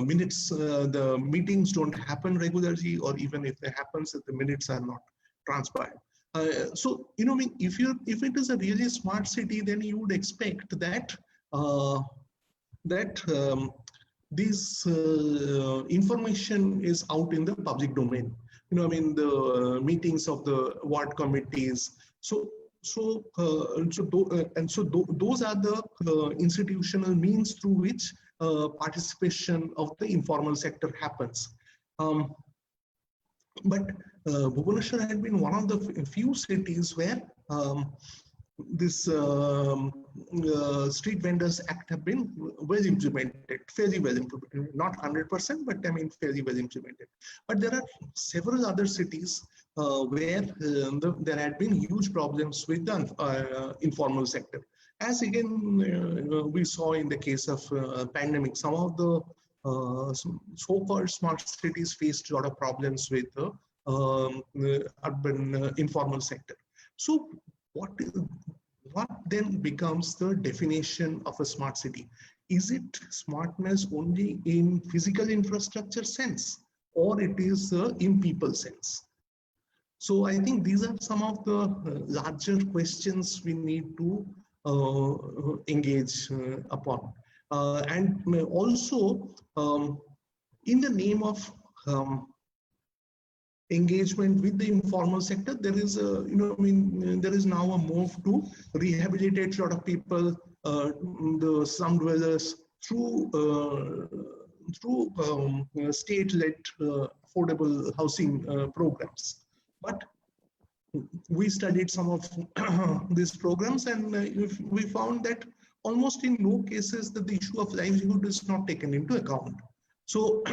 minutes, the meetings don't happen regularly, or even if they happens, the minutes are not transpired. So I mean, if it is a really smart city, then you would expect that this information is out in the public domain. I mean, the meetings of the ward committees. Those are the institutional means through which participation of the informal sector happens. But Bhubaneswar had been one of the few cities where this Street Vendors Act have been well implemented, fairly well implemented, not 100%, but I mean fairly well implemented. But there are several other cities where there had been huge problems with the informal sector. As again, we saw in the case of pandemic, some of the so-called smart cities faced a lot of problems with the urban informal sector. So what then becomes the definition of a smart city? Is it smartness only in physical infrastructure sense, or it is in people sense? So I think these are some of the larger questions we need to engage upon. And also, in the name of engagement with the informal sector, there is a, there is now a move to rehabilitate a lot of people, the slum dwellers, through state-led affordable housing programs. But we studied some of these programs, and we found that almost in no cases that the issue of livelihood is not taken into account. So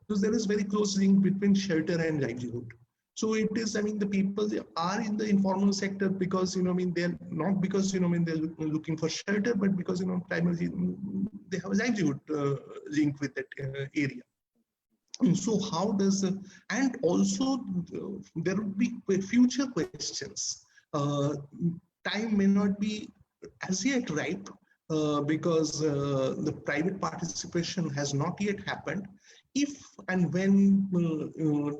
there is very close link between shelter and livelihood. So it is, I mean, the people are in the informal sector because, they're not because, they're looking for shelter, but because, primarily they have a livelihood link with that area. And so how does, and also there would be future questions. Time may not be as yet ripe, because the private participation has not yet happened. If and when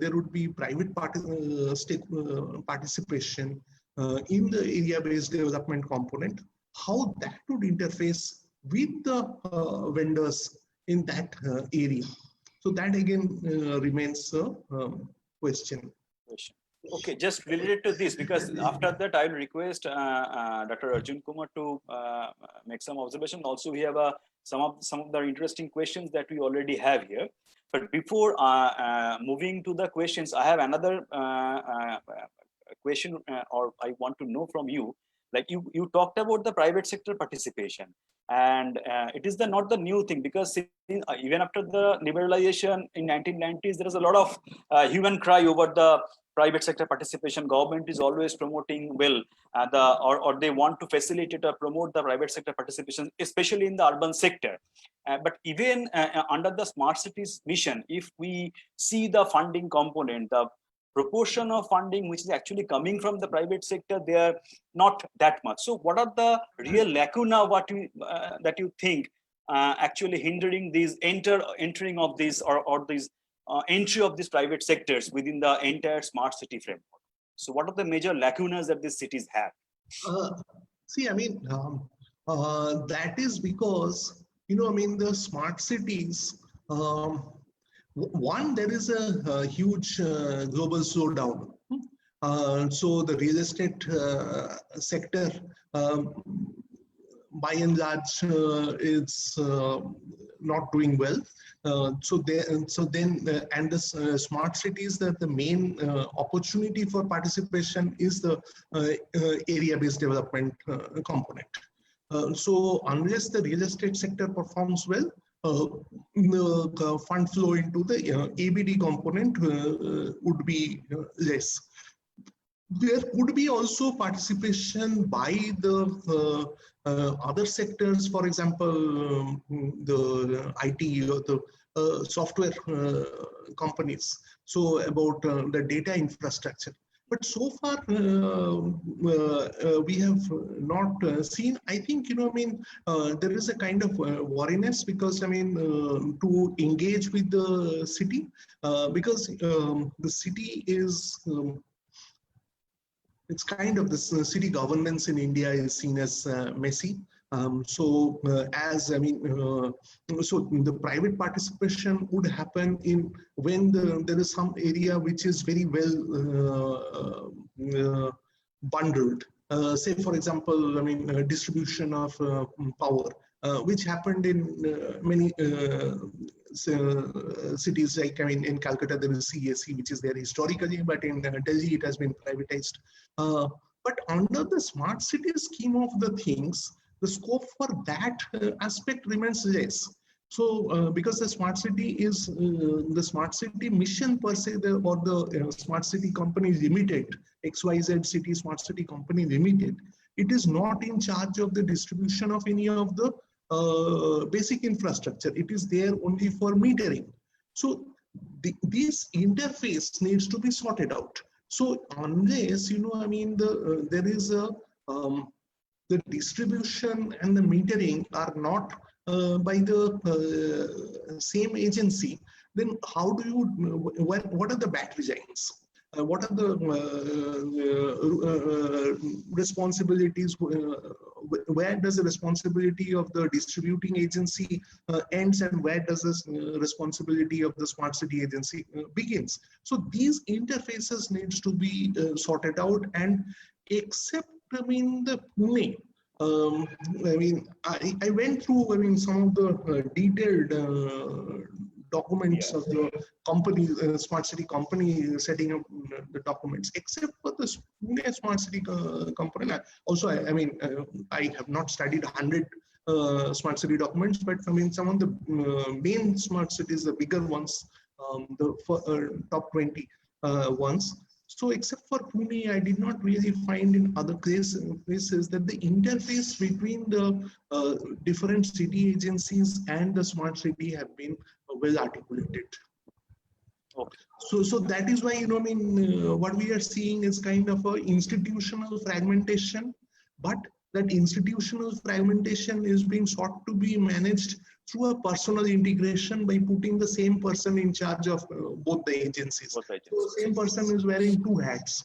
there would be private participation in the area-based development component, how that would interface with the vendors in that area. So that again remains a question. Okay, just related to this, because after that I will request Dr. Arjun Kumar to make some observation. Also, we have some of the interesting questions that we already have here. But before moving to the questions, I have another question, or I want to know from you. Like you talked about the private sector participation, and it is not the new thing, because even after the liberalization in 1990s, there is a lot of hue and cry over the private sector participation. Government is always promoting or they want to facilitate or promote the private sector participation, especially in the urban sector. But even under the smart cities mission, if we see the funding component, the proportion of funding which is actually coming from the private sector, they are not that much. So what are the real lacuna that you think actually hindering these entering of these or these entry of these private sectors within the entire smart city framework? So what are the major lacunas that these cities have? See, I mean, that is because, the smart cities, one, there is a huge global slowdown. So the real estate sector, by and large, is not doing well. And the smart cities, that the main opportunity for participation is the area-based development component. So unless the real estate sector performs well, the fund flow into the ABD component would be less. There could be also participation by the other sectors, for example, the IT or the software companies. So about the data infrastructure. But so far, we have not seen. I think, there is a kind of wariness, because, to engage with the city, because the city is, it's kind of this city governance in India is seen as messy. So the private participation would happen when there is some area which is very well bundled. Say, for example, distribution of power, which happened in many cities, like in Calcutta there is CAC, which is there historically, but in Delhi it has been privatized. But under the smart city scheme of the things, the scope for that aspect remains less. So because the smart city is the smart city mission per se, or the smart city company limited, XYZ city smart city company limited, it is not in charge of the distribution of any of the basic infrastructure. It is there only for metering. So this interface needs to be sorted out. So unless, there is a the distribution and the metering are not by the same agency, then how do you, what are the battery giants? What are the responsibilities? Where does the responsibility of the distributing agency ends, and where does the responsibility of the smart city agency begins? So these interfaces needs to be sorted out, and except the Pune. I went through some of the detailed documents of the company, smart city company setting up the documents, except for the Pune smart city component. Also, I have not studied 100 smart city documents, but some of the main smart cities, the bigger ones, the top 20 ones. So except for Pune, I did not really find in other places that the interface between the different city agencies and the smart city have been well articulated. Okay. So that is why, what we are seeing is kind of a institutional fragmentation, but that institutional fragmentation is being sought to be managed through a personal integration by putting the same person in charge of both the agencies. So the same person is wearing two hats.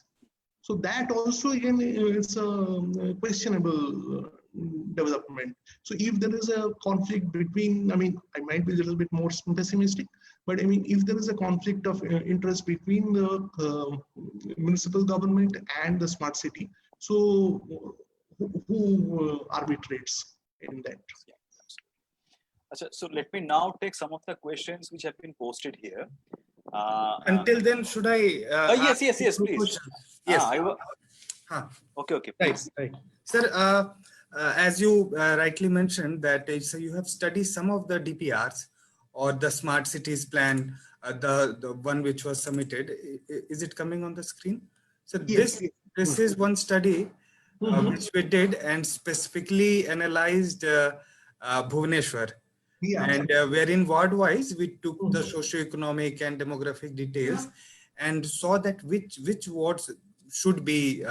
So that also, again, it's a questionable development. So if there is a conflict between, I might be a little bit more pessimistic, but if there is a conflict of interest between the municipal government and the smart city, so who arbitrates in that? So let me now take some of the questions which have been posted here. Until then, should I? Yes, ask two please. questions? Yes. Huh. Okay, Right, please. right. Sir, as you rightly mentioned that so you have studied some of the DPRs or the smart cities plan, the one which was submitted. Is it coming on the screen? So Yes. this is one study which we did and specifically analyzed Bhubaneswar. Yeah. And wherein ward-wise we took the socio-economic and demographic details and saw that which wards should be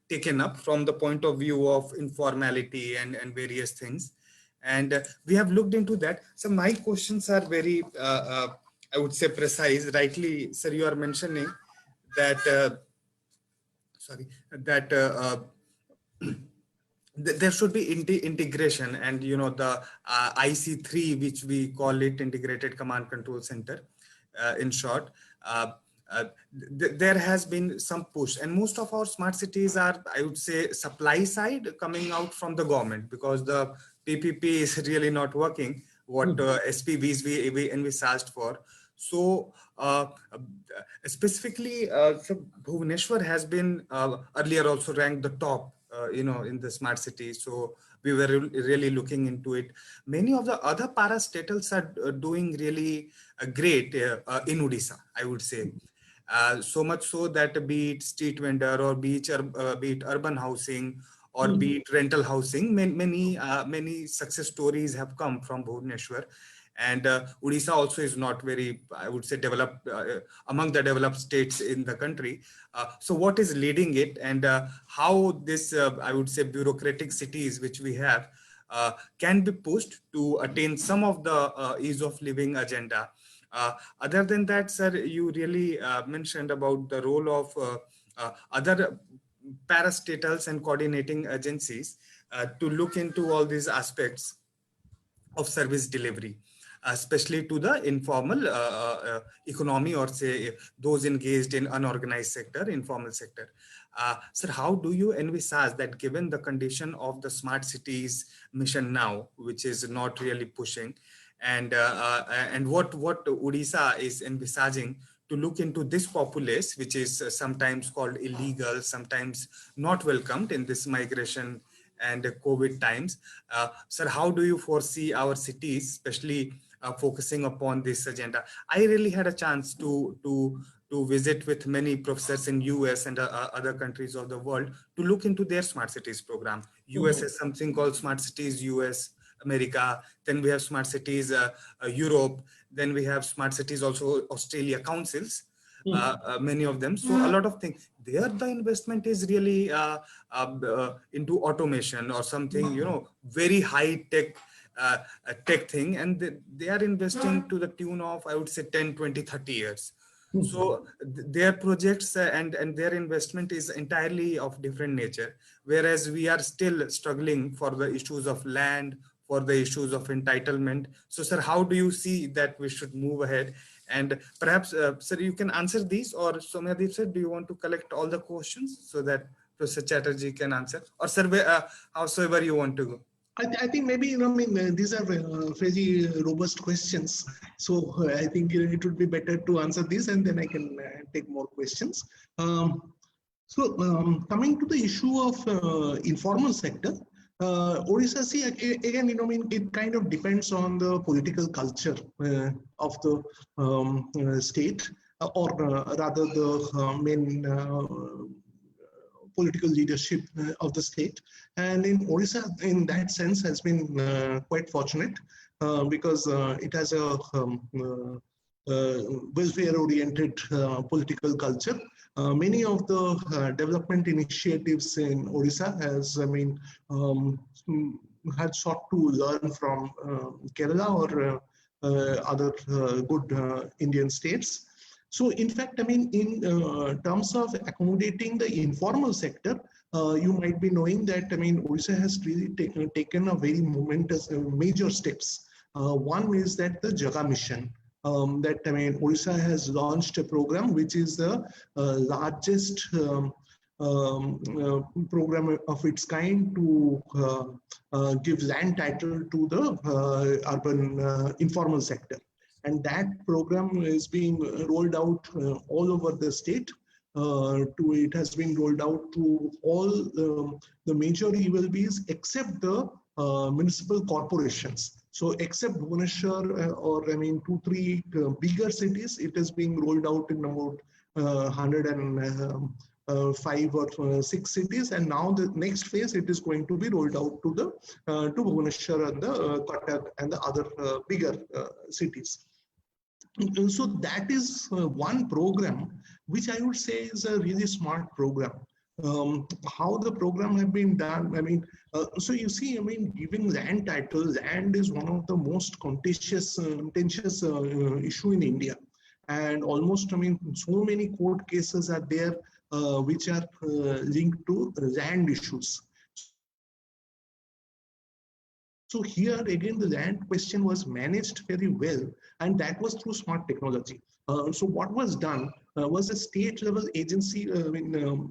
taken up from the point of view of informality and various things. And we have looked into that. So my questions are very, I would say, precise. Rightly, sir, you are mentioning that, there should be integration, and the IC3, which we call it Integrated Command Control Center, in short. There has been some push, and most of our smart cities are, I would say, supply side coming out from the government, because the PPP is really not working what SPVs we envisaged for. So specifically, so Bhubaneswar has been earlier also ranked the top, in the smart city. So we were really looking into it. Many of the other parastatals are doing really great in Odisha, I would say. So much so that be it street vendor or be it urban housing or be it rental housing, many success stories have come from Bhubaneswar. And Odisha also is not very, I would say, developed among the developed states in the country. So what is leading it, and how this, I would say, bureaucratic cities which we have can be pushed to attain some of the ease of living agenda. Other than that, sir, you really mentioned about the role of other parastatals and coordinating agencies to look into all these aspects of service delivery, especially to the informal economy, or say those engaged in unorganized sector, informal sector. Sir, how do you envisage that, given the condition of the smart cities mission now, which is not really pushing, and what Odisha is envisaging to look into this populace, which is sometimes called illegal, sometimes not welcomed in this migration and COVID times. Sir, how do you foresee our cities, especially focusing upon this agenda? I really had a chance to visit with many professors in US and other countries of the world to look into their smart cities program. US has something called Smart Cities US, America. Then we have smart cities Europe. Then we have smart cities also Australia councils. Many of them. So a lot of things there. The investment is really into automation or something, very high tech tech thing, and they are investing to the tune of, I would say, 10, 20, 30 years. So their projects and their investment is entirely of different nature, whereas we are still struggling for the issues of land, for the issues of entitlement. So, sir, how do you see that we should move ahead? And perhaps, sir, you can answer these, or Soumyadip sir, do you want to collect all the questions so that Professor Chatterji can answer, or sir, howsoever you want to go? I think maybe, these are very robust questions. So I think it would be better to answer these, and then I can take more questions. Coming to the issue of informal sector, Odisha, see, again, it kind of depends on the political culture of the state, or rather the main political leadership of the state. And in Odisha, in that sense, has been quite fortunate because it has a welfare-oriented political culture. Many of the development initiatives in Odisha had sought to learn from Kerala or other good Indian states. So, in fact, in terms of accommodating the informal sector, you might be knowing that Odisha has really taken a very momentous, major steps. One is that the Jaga mission. Odisha has launched a program which is the largest program of its kind to give land title to the urban informal sector. And that program is being rolled out all over the state. It has been rolled out to all the major ELBs except the municipal corporations. So except Bhubaneswar or I mean 2-3 bigger cities, it is being rolled out in about 105 or 6 cities, and now the next phase it is going to be rolled out to the to Bhubaneswar and the Cuttack and the other bigger cities. So that is one program which I would say is a really smart program. How the program have been done, I mean, so you see, I mean, giving land title, land is one of the most contentious issue in India. And almost, I mean, so many court cases are there which are linked to land issues. So here again, the land question was managed very well, and that was through smart technology. So what was done was a state level agency.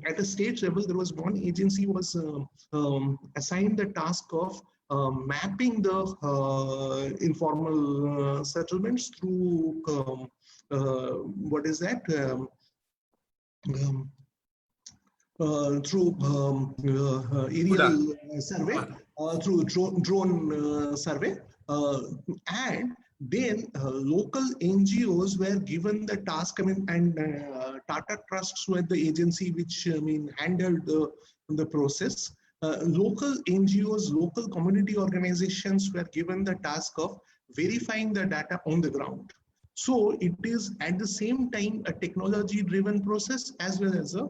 At a state level, there was one agency was assigned the task of mapping the informal settlements through what is that? Through aerial survey, through drone survey, and then local NGOs were given the task. I mean, and Tata Trusts were the agency which handled the process. Local NGOs, local community organizations were given the task of verifying the data on the ground. So it is at the same time a technology-driven process as well as a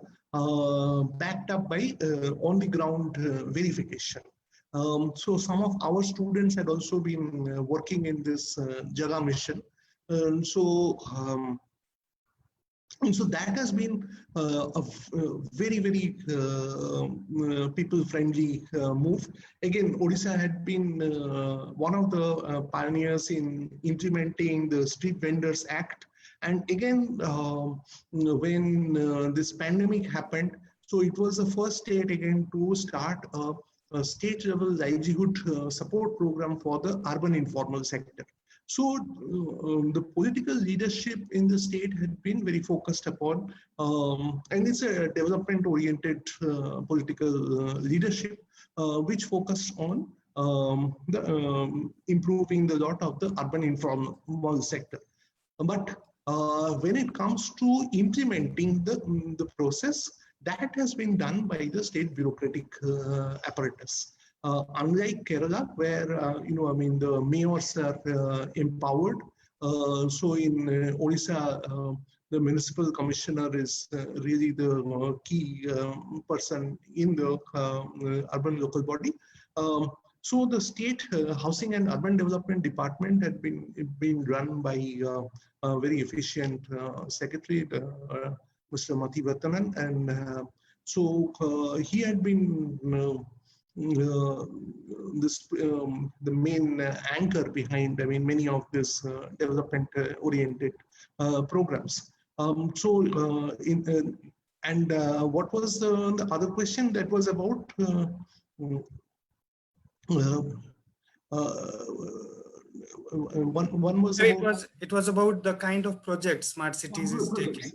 backed up by on the ground verification. So some of our students had also been working in this Jaga mission. So that has been a very, very people-friendly move. Again, Odisha had been one of the pioneers in implementing the Street Vendors Act. And again, when this pandemic happened, so it was the first state again to start a state-level livelihood support program for the urban informal sector. So the political leadership in the state had been very focused upon, and it's a development-oriented political leadership, which focused on improving the lot of the urban informal sector. But when it comes to implementing the process, that has been done by the state bureaucratic apparatus. Unlike Kerala, where the mayors are empowered, so in Odisha, the municipal commissioner is really the key person in the urban local body. So the state housing and urban development department had been run by a very efficient secretary, Mr. Mati Vatanan, and so he had been the main anchor behind, many of this development oriented programs. What was the other question that was about? One was about, it was about the kind of project smart cities is taking.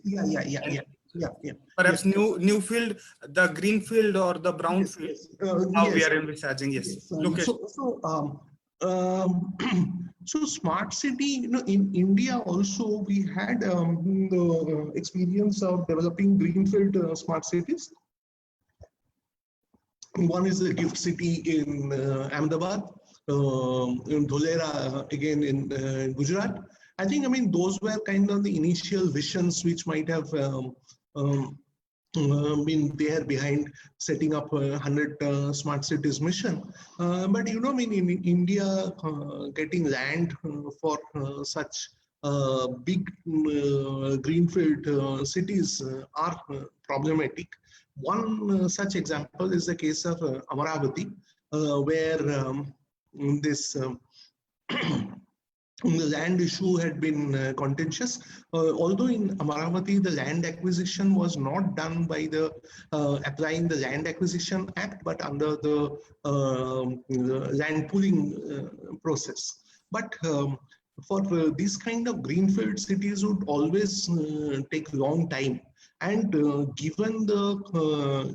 Yeah. Perhaps new field, the green field or the brown field. How we are envisaging, yes. Location. So smart city, in India also we had the experience of developing greenfield smart cities. One is the gift city in Ahmedabad, in Dholera again in Gujarat. I think, those were kind of the initial visions which might have been there behind setting up 100 smart cities mission. But in India, getting land for such big greenfield cities are problematic. One such example is the case of Amaravati, where this the land issue had been contentious. Although in Amaravati, the land acquisition was not done by the applying the Land Acquisition Act, but under the land pooling process. But for this kind of greenfield cities would always take long time. And given the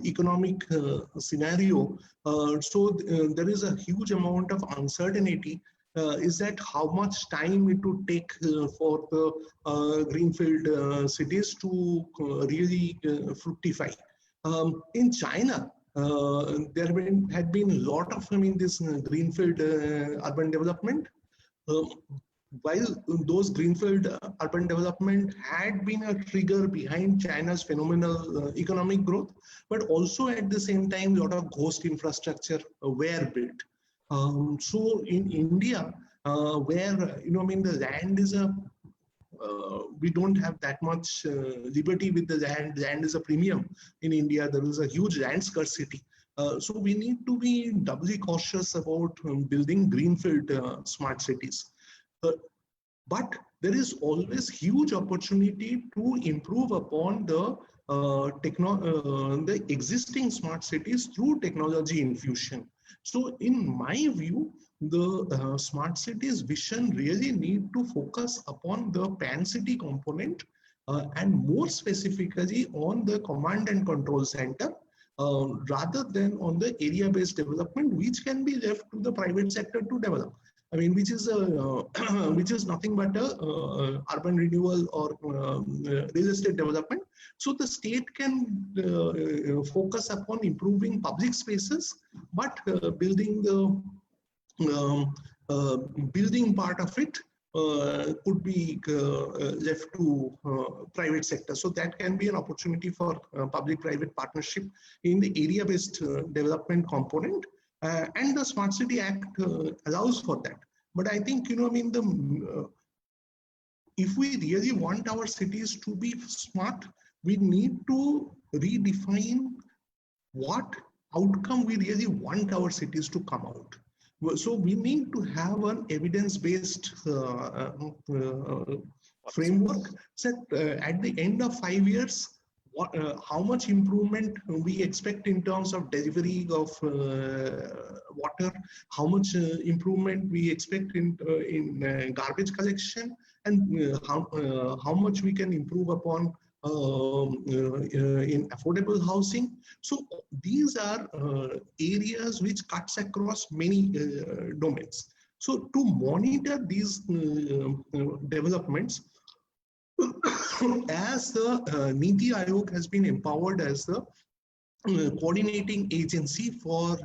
economic scenario, there is a huge amount of uncertainty. Is that how much time it would take for the greenfield cities to really fructify. In China, there had been a lot of, this greenfield urban development. While those greenfield urban development had been a trigger behind China's phenomenal economic growth, but also at the same time, a lot of ghost infrastructure were built. So in India, where the land is we don't have that much liberty with the land. Land is a premium in India. There is a huge land scarcity. So we need to be doubly cautious about building greenfield smart cities. But there is always huge opportunity to improve upon the the existing smart cities through technology infusion. So in my view, the smart cities vision really need to focus upon the pan city component and more specifically on the command and control center rather than on the area based development, which can be left to the private sector to develop. Which is which is nothing but a urban renewal or real estate development. So the state can focus upon improving public spaces, but building the building part of it could be left to private sector. So that can be an opportunity for public-private partnership in the area-based development component. And the Smart City Act allows for that. But I think, if we really want our cities to be smart, we need to redefine what outcome we really want our cities to come out. So we need to have an evidence-based framework that at the end of 5 years, how much improvement we expect in terms of delivery of water, how much improvement we expect in garbage collection, and how much we can improve upon in affordable housing. So these are areas which cuts across many domains. So to monitor these developments, as the Niti Aayog has been empowered as the coordinating agency for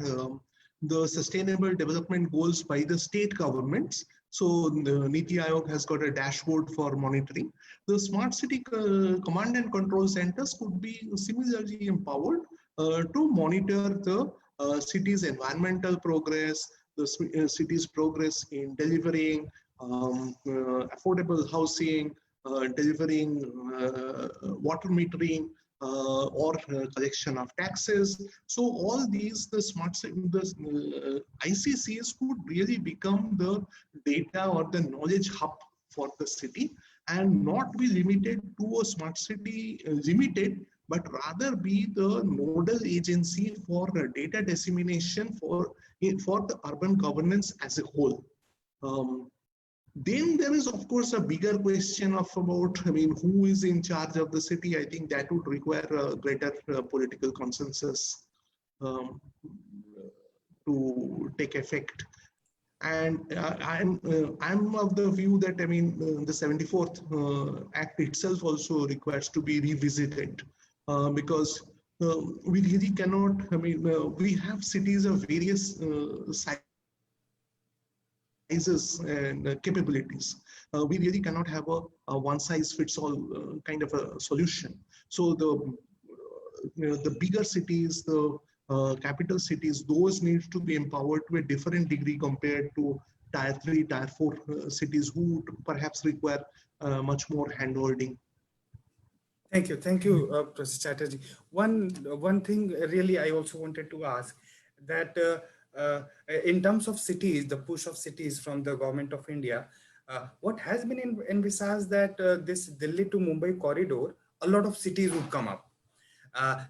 the sustainable development goals by the state governments. So the Niti Aayog has got a dashboard for monitoring. The smart city command and control centers could be similarly empowered to monitor the city's environmental progress, the city's progress in delivering affordable housing, delivering water metering, or collection of taxes. So all these, the ICCs could really become the data or the knowledge hub for the city and not be limited to a smart city limited, but rather be the nodal agency for data dissemination for the urban governance as a whole. Then there is, of course, a bigger question of about, who is in charge of the city. I think that would require a greater political consensus to take effect. And I'm of the view that, the 74th Act itself also requires to be revisited because we really cannot, we have cities of various sizes and capabilities. We really cannot have a one-size-fits-all kind of a solution. So the bigger cities, the capital cities, those need to be empowered to a different degree compared to tier 3, tier 4 cities who perhaps require much more handholding. Thank you, Professor Chatterji. One thing really I also wanted to ask that in terms of cities, the push of cities from the government of India, What has been envisaged that this Delhi to Mumbai corridor, a lot of cities would come up.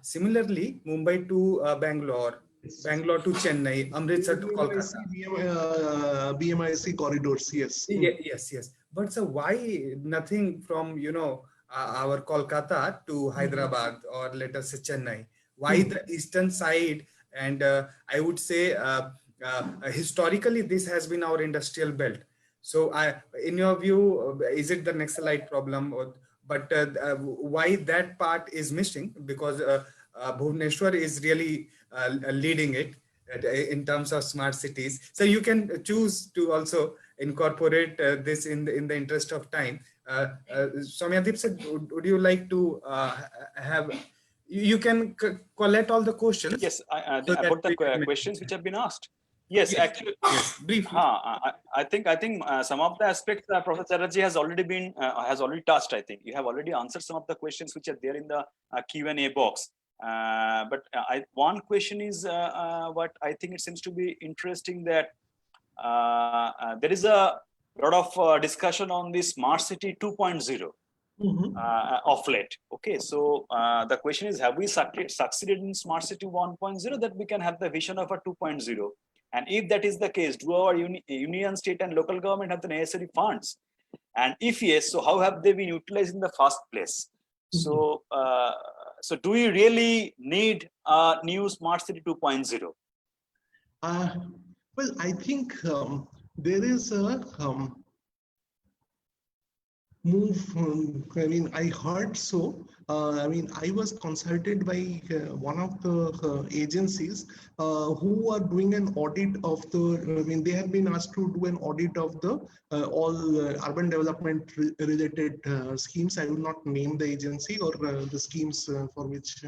Similarly, Mumbai to Bangalore, Bangalore to Chennai, Amritsar to BMIC, Kolkata. BMIC corridors, yes. Yes, yes. But so why nothing from, our Kolkata to Hyderabad or let us say Chennai? Why the eastern side? And I would say historically this has been our industrial belt. So in your view, is it the Naxalite problem? Why that part is missing? Because Bhubaneswar is really leading it in terms of smart cities. So you can choose to also incorporate this in the interest of time. Soumyadip said, would you like to have? You can collect all the questions. Yes, So that about the we can questions which have been asked. Yes, yes, actually, yes, briefly. I think some of the aspects Professor Chatterji has already touched. I think you have already answered some of the questions which are there in the Q&A box. One question is what I think it seems to be interesting, that there is a lot of discussion on the smart city 2.0 of late. Okay, so the question is, have we succeeded in smart city 1.0 that we can have the vision of a 2.0? And if that is the case, do our union, state and local government have the necessary funds? And if yes, so how have they been utilized in the first place? So, so do we really need a new smart city 2.0? Well, I think there is a move. I mean, I heard so. I mean, I was consulted by one of the agencies who are doing an audit of the. I mean, they have been asked to do an audit of the all urban development related schemes. I will not name the agency or the schemes for which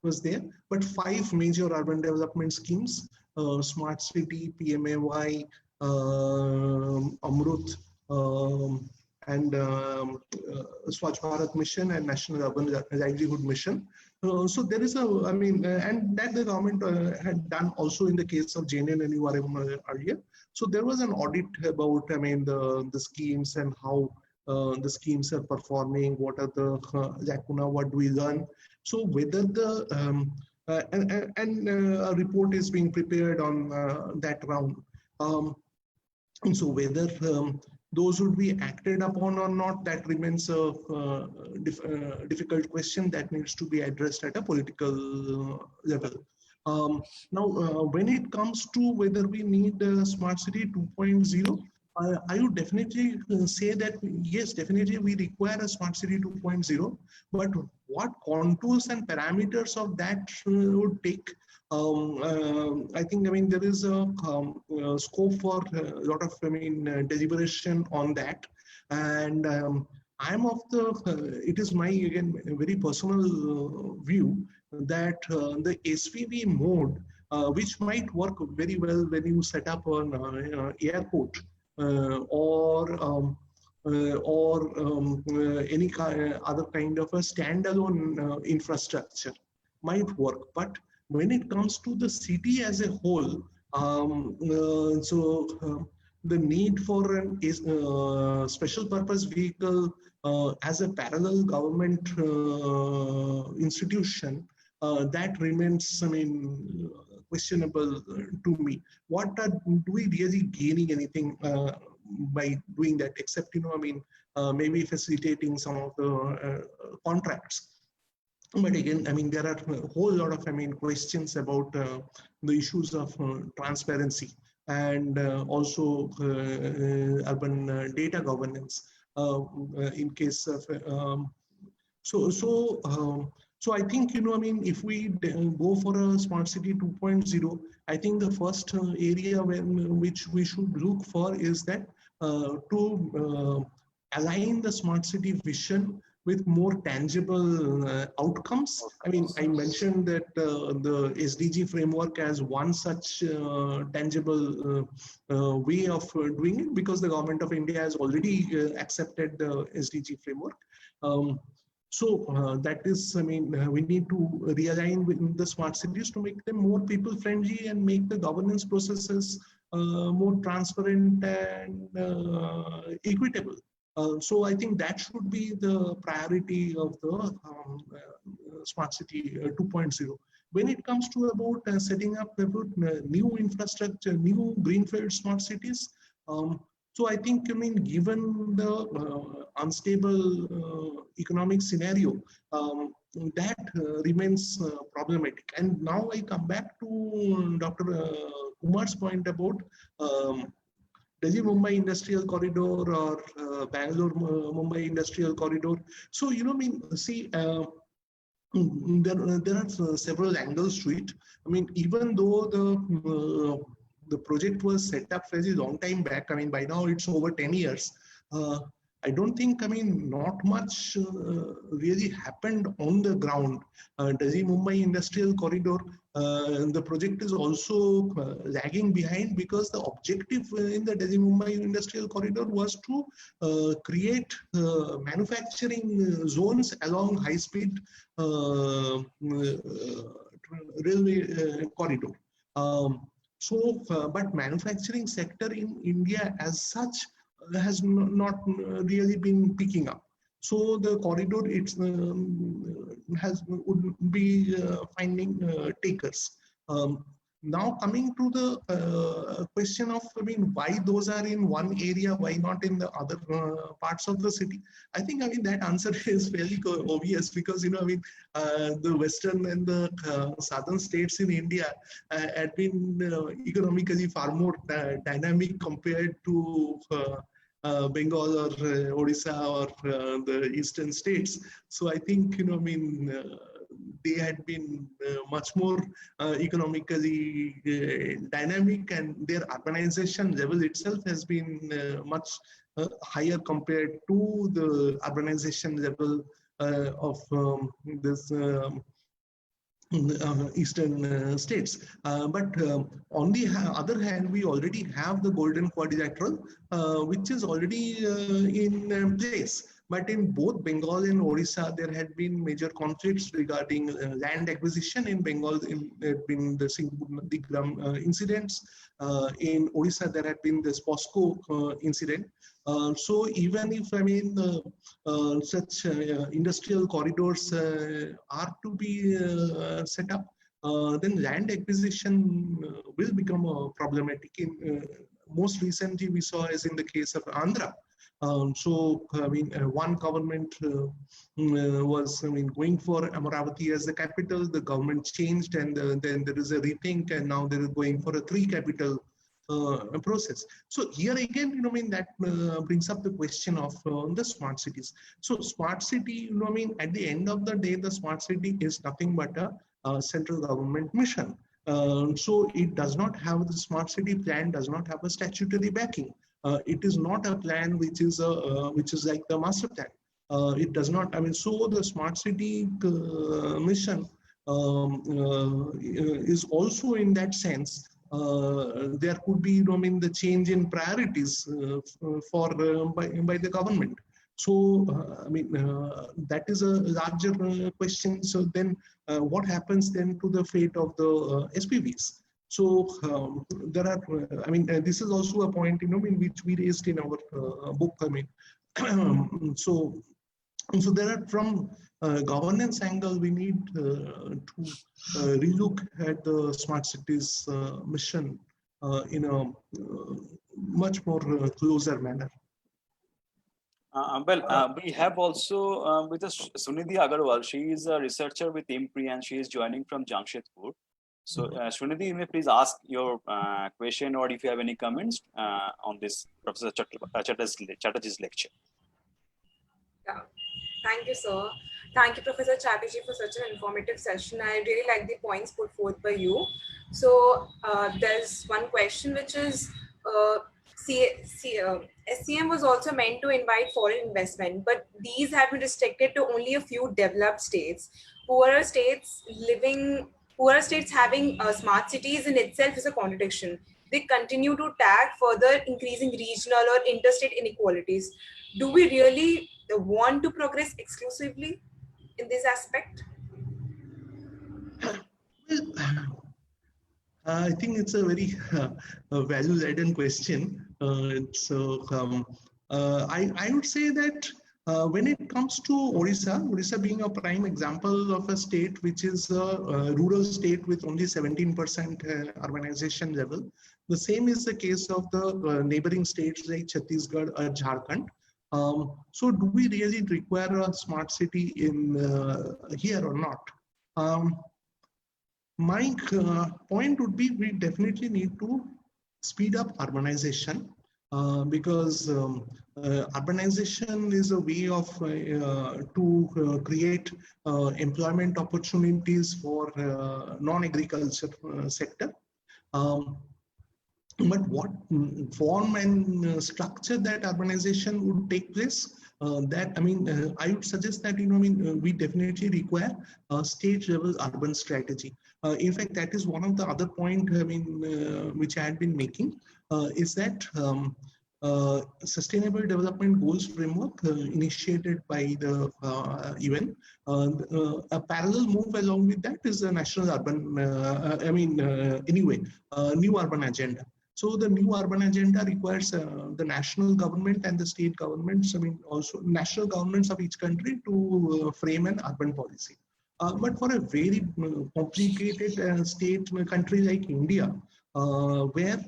was there, but 5 major urban development schemes: Smart City, PMAY, Amrut. And Swachh Bharat Mission and National Urban Livelihood Mission. So there is I mean, and that the government had done also in the case of JNNURM earlier. So there was an audit about, I mean, the schemes and how the schemes are performing, what are the lacuna, what do we learn. So whether the, and a report is being prepared on that round. And so whether those would be acted upon or not, that remains a difficult question that needs to be addressed at a political level. Now, when it comes to whether we need Smart City 2.0, I would definitely say that yes, definitely we require a Smart City 2.0, but what contours and parameters of that would take, I think, I mean, there is a scope for a lot of, I mean, deliberation on that. And I'm of the, it is my, again, very personal view that the SVV mode, which might work very well when you set up an airport or any other kind of a standalone infrastructure might work. But when it comes to the city as a whole, the need for a special purpose vehicle as a parallel government institution, that remains, I mean, questionable to me. Do we really gaining anything by doing that, except, you know, I mean, maybe facilitating some of the contracts? But again, I mean, there are a whole lot of, I mean, questions about the issues of transparency and also urban data governance in case of so I think, you know, I mean, if we go for a Smart City 2.0, I think the first area which we should look for is that to align the Smart City vision with more tangible outcomes. I mean, I mentioned that the SDG framework as one such tangible way of doing it, because the government of India has already accepted the SDG framework. That is, I mean, we need to realign with the smart cities to make them more people friendly and make the governance processes more transparent and equitable. So I think that should be the priority of the Smart City 2.0. When it comes to about setting up about new infrastructure, new greenfield smart cities, so I think, I mean, given the unstable economic scenario, that remains problematic. And now I come back to Dr. Kumar's point about Delhi Mumbai Industrial Corridor or Bangalore Mumbai Industrial Corridor. So, you know, I mean, see, there are several angles to it. I mean, even though the project was set up very long time back, I mean, by now it's over 10 years. I don't think, I mean, not much really happened on the ground. Delhi Mumbai Industrial Corridor, the project is also lagging behind because the objective in the Delhi Mumbai Industrial Corridor was to create manufacturing zones along high speed railway corridor. But manufacturing sector in India as such has not really been picking up. So the corridor would be finding takers. Now coming to the question of, I mean, why those are in one area, why not in the other parts of the city? I think, I mean, that answer is fairly obvious because, you know, I mean, the western and the southern states in India had been economically far more dynamic compared to Bengal or Odisha or the eastern states. So I think, you know, I mean, they had been much more economically dynamic, and their urbanization level itself has been much higher compared to the urbanization level of this eastern states. But on the other hand, we already have the golden quadrilateral, which is already in place. But in both Bengal and Odisha, there had been major conflicts regarding land acquisition. In Bengal, there had been the Singhuram incidents. In Odisha, there had been this POSCO incident. So even if, I mean, such industrial corridors are to be set up, then land acquisition will become problematic. Most recently, we saw as in the case of Andhra. So, I mean, one government was, I mean, going for Amaravati as the capital. The government changed, and then there is a rethink, and now they are going for a 3-capital process. So here again, you know, I mean, that brings up the question of the smart cities. So smart city, you know, I mean, at the end of the day, the smart city is nothing but a central government mission. So it does not have, the smart city plan does not have a statutory backing. It is not a plan which is like the master plan. It does not, I mean, so the smart city mission is also in that sense. There could be, I mean, the change in priorities by the government. So, I mean, that is a larger question. So then what happens then to the fate of the SPVs? So there are, I mean, this is also a point, you know, in which we raised in our book. I mean, so there are, from governance angle, we need to relook at the smart cities mission in a much more closer manner. We have also with us Sunidhi Agarwal. She is a researcher with IMPRI and she is joining from Jamshedpur. So, Sunidhi, you may please ask your question, or if you have any comments on this Professor Chatterji's lecture. Yeah, thank you, sir. Thank you, Professor Chatterji, for such an informative session. I really like the points put forth by you. So, there's one question which is, SCM was also meant to invite foreign investment, but these have been restricted to only a few developed states. Poorer states having smart cities in itself is a contradiction. They continue to tag further increasing regional or interstate inequalities. Do we really want to progress exclusively in this aspect? I think it's a very value-laden question. I would say that when it comes to Orissa being a prime example of a state which is a rural state with only 17% urbanization level, the same is the case of the neighboring states like Chhattisgarh or Jharkhand. So do we really require a smart city in here or not? My point would be we definitely need to speed up urbanization because urbanization is a way of to create employment opportunities for non-agriculture sector. But what form and structure that urbanization would take place, I would suggest that, we definitely require a state level urban strategy. In fact, that is one of the other point, which I had been making, is that Sustainable Development Goals Framework initiated by the UN. A parallel move along with that is the National Urban, New Urban Agenda. So the new urban agenda requires the national government and the state governments, also national governments of each country to frame an urban policy. But for a very complicated state country like India, where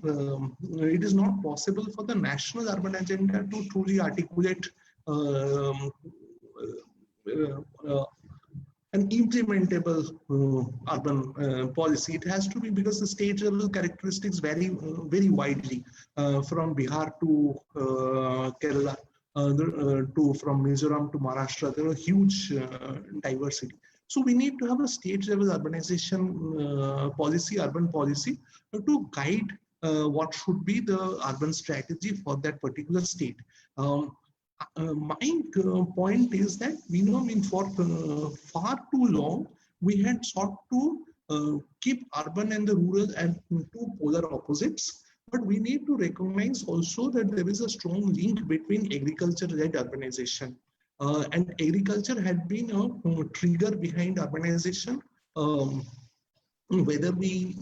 it is not possible for the national urban agenda to truly articulate an implementable urban policy. It has to be, because the state level characteristics vary very widely from Bihar to Kerala, from Mizoram to Maharashtra. There are huge diversity. So we need to have a state level urbanization policy, urban policy, to guide what should be the urban strategy for that particular state. My point is that for far too long we had sought to keep urban and the rural as two polar opposites, but we need to recognize also that there is a strong link between agriculture-led urbanization, and agriculture had been a trigger behind urbanization. Whether we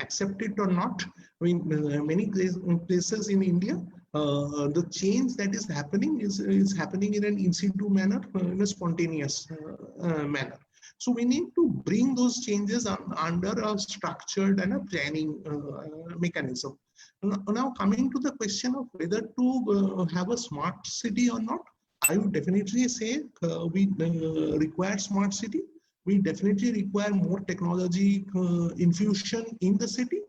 accept it or not, many places in India, the change that is happening is happening in an in situ manner, in a spontaneous manner. So we need to bring those changes under a structured and a planning mechanism. Now, coming to the question of whether to have a smart city or not, I would definitely say we require smart city. We definitely require more technology infusion in the city.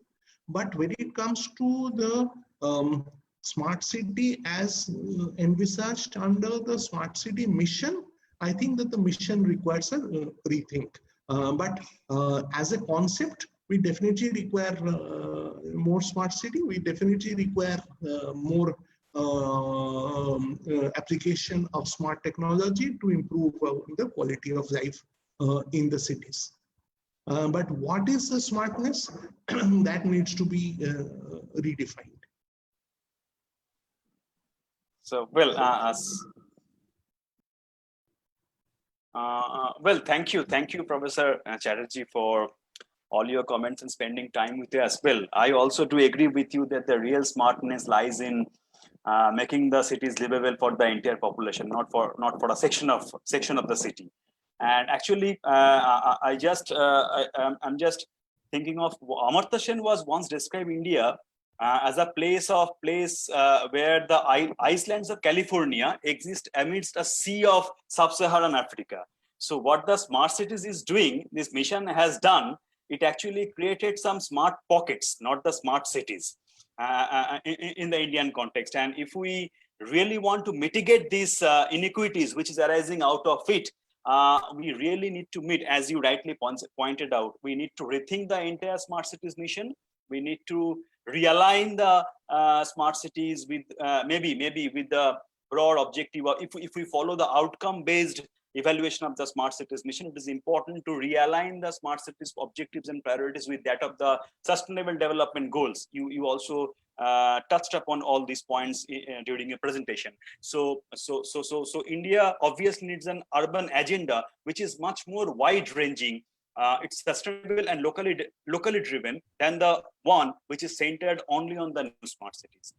But when it comes to the smart city as envisaged under the smart city mission, I think that the mission requires a rethink. But as a concept, we definitely require more smart city. We definitely require more application of smart technology to improve the quality of life in the cities. But what is the smartness? That needs to be redefined. So, thank you, Professor Chatterji, for all your comments and spending time with us. Well, I also do agree with you that the real smartness lies in making the cities livable for the entire population, not for a section of the city. And actually, I'm just thinking of Amartya Sen was once described India as a place where the islands of California exist amidst a sea of sub-Saharan Africa. So what the smart cities is doing, this mission has done, it actually created some smart pockets, not the smart cities in the Indian context. And if we really want to mitigate these inequities which is arising out of it, we really need to meet, as you rightly pointed out, we need to rethink the entire smart cities mission. We need to realign the smart cities with maybe with the broad objective. If we follow the outcome-based evaluation of the smart cities mission, it is important to realign the smart cities objectives and priorities with that of the sustainable development goals. You also touched upon all these points during your presentation. So India obviously needs an urban agenda which is much more wide-ranging it's sustainable and locally driven than the one which is centered only on the new smart cities.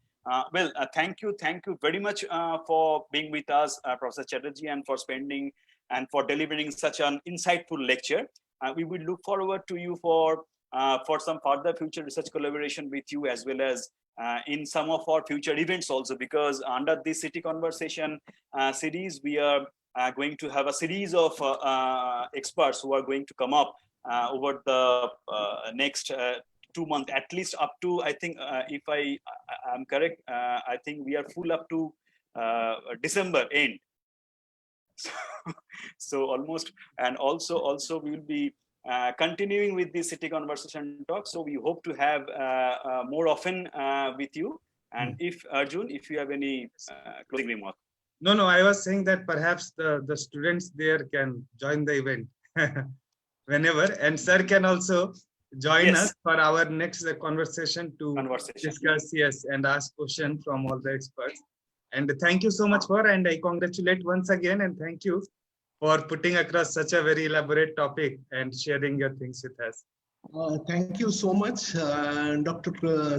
Thank you very much for being with us, Professor Chatterji, and for spending and for delivering such an insightful lecture. We will look forward to you for some further future research collaboration with you, as well as in some of our future events also, because under this City Conversation series, we are going to have a series of experts who are going to come up over the next 2 months, at least up to, I think, if I'm correct, I think we are full up to December end. So almost, and also we will be continuing with the City Conversation talk. So we hope to have more often with you. And if Arjun, if you have any closing remark. No, I was saying that perhaps the students there can join the event whenever, and sir can also join us for our next conversation to discuss, and ask questions from all the experts. And thank you so much and I congratulate once again, and thank you for putting across such a very elaborate topic and sharing your things with us. Thank you so much, Dr.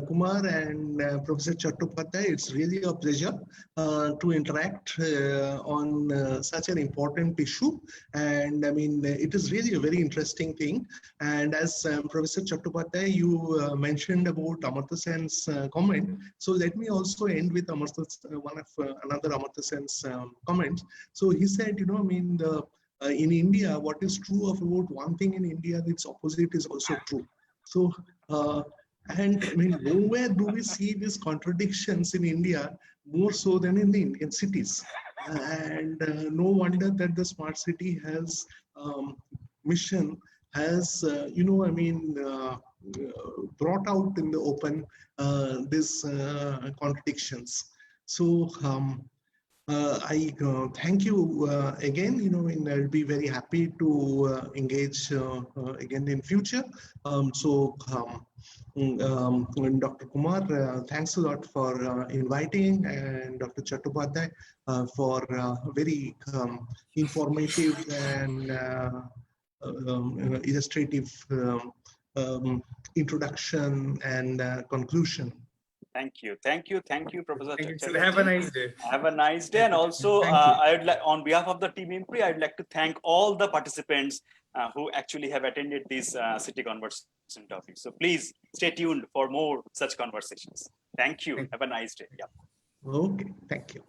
Kumar and Professor Chattopadhyay. It's really a pleasure to interact on such an important issue. And I mean, it is really a very interesting thing. And as Professor Chattopadhyay, you mentioned about Amartya Sen's comment. So let me also end with another Amartya Sen's comments. So he said, you know, I mean, in India, what is true of about one thing in India, its opposite is also true. So, and I mean, nowhere do we see these contradictions in India more so than in the Indian cities. And no wonder that the smart city has mission has, you know, I mean, brought out in the open these contradictions. So, I thank you again, you know, and I'll be very happy to engage again in future. Dr. Kumar, thanks a lot for inviting, and Dr. Chattopadhyay for very informative and illustrative introduction and conclusion. Thank you, Professor Chatterji. Have a nice day. Have a nice day. And also, I would like, on behalf of the team IMPRI, I'd like to thank all the participants who actually have attended this City Conversation topic. So please stay tuned for more such conversations. Thank you. Have a nice day. Yeah. Okay, thank you.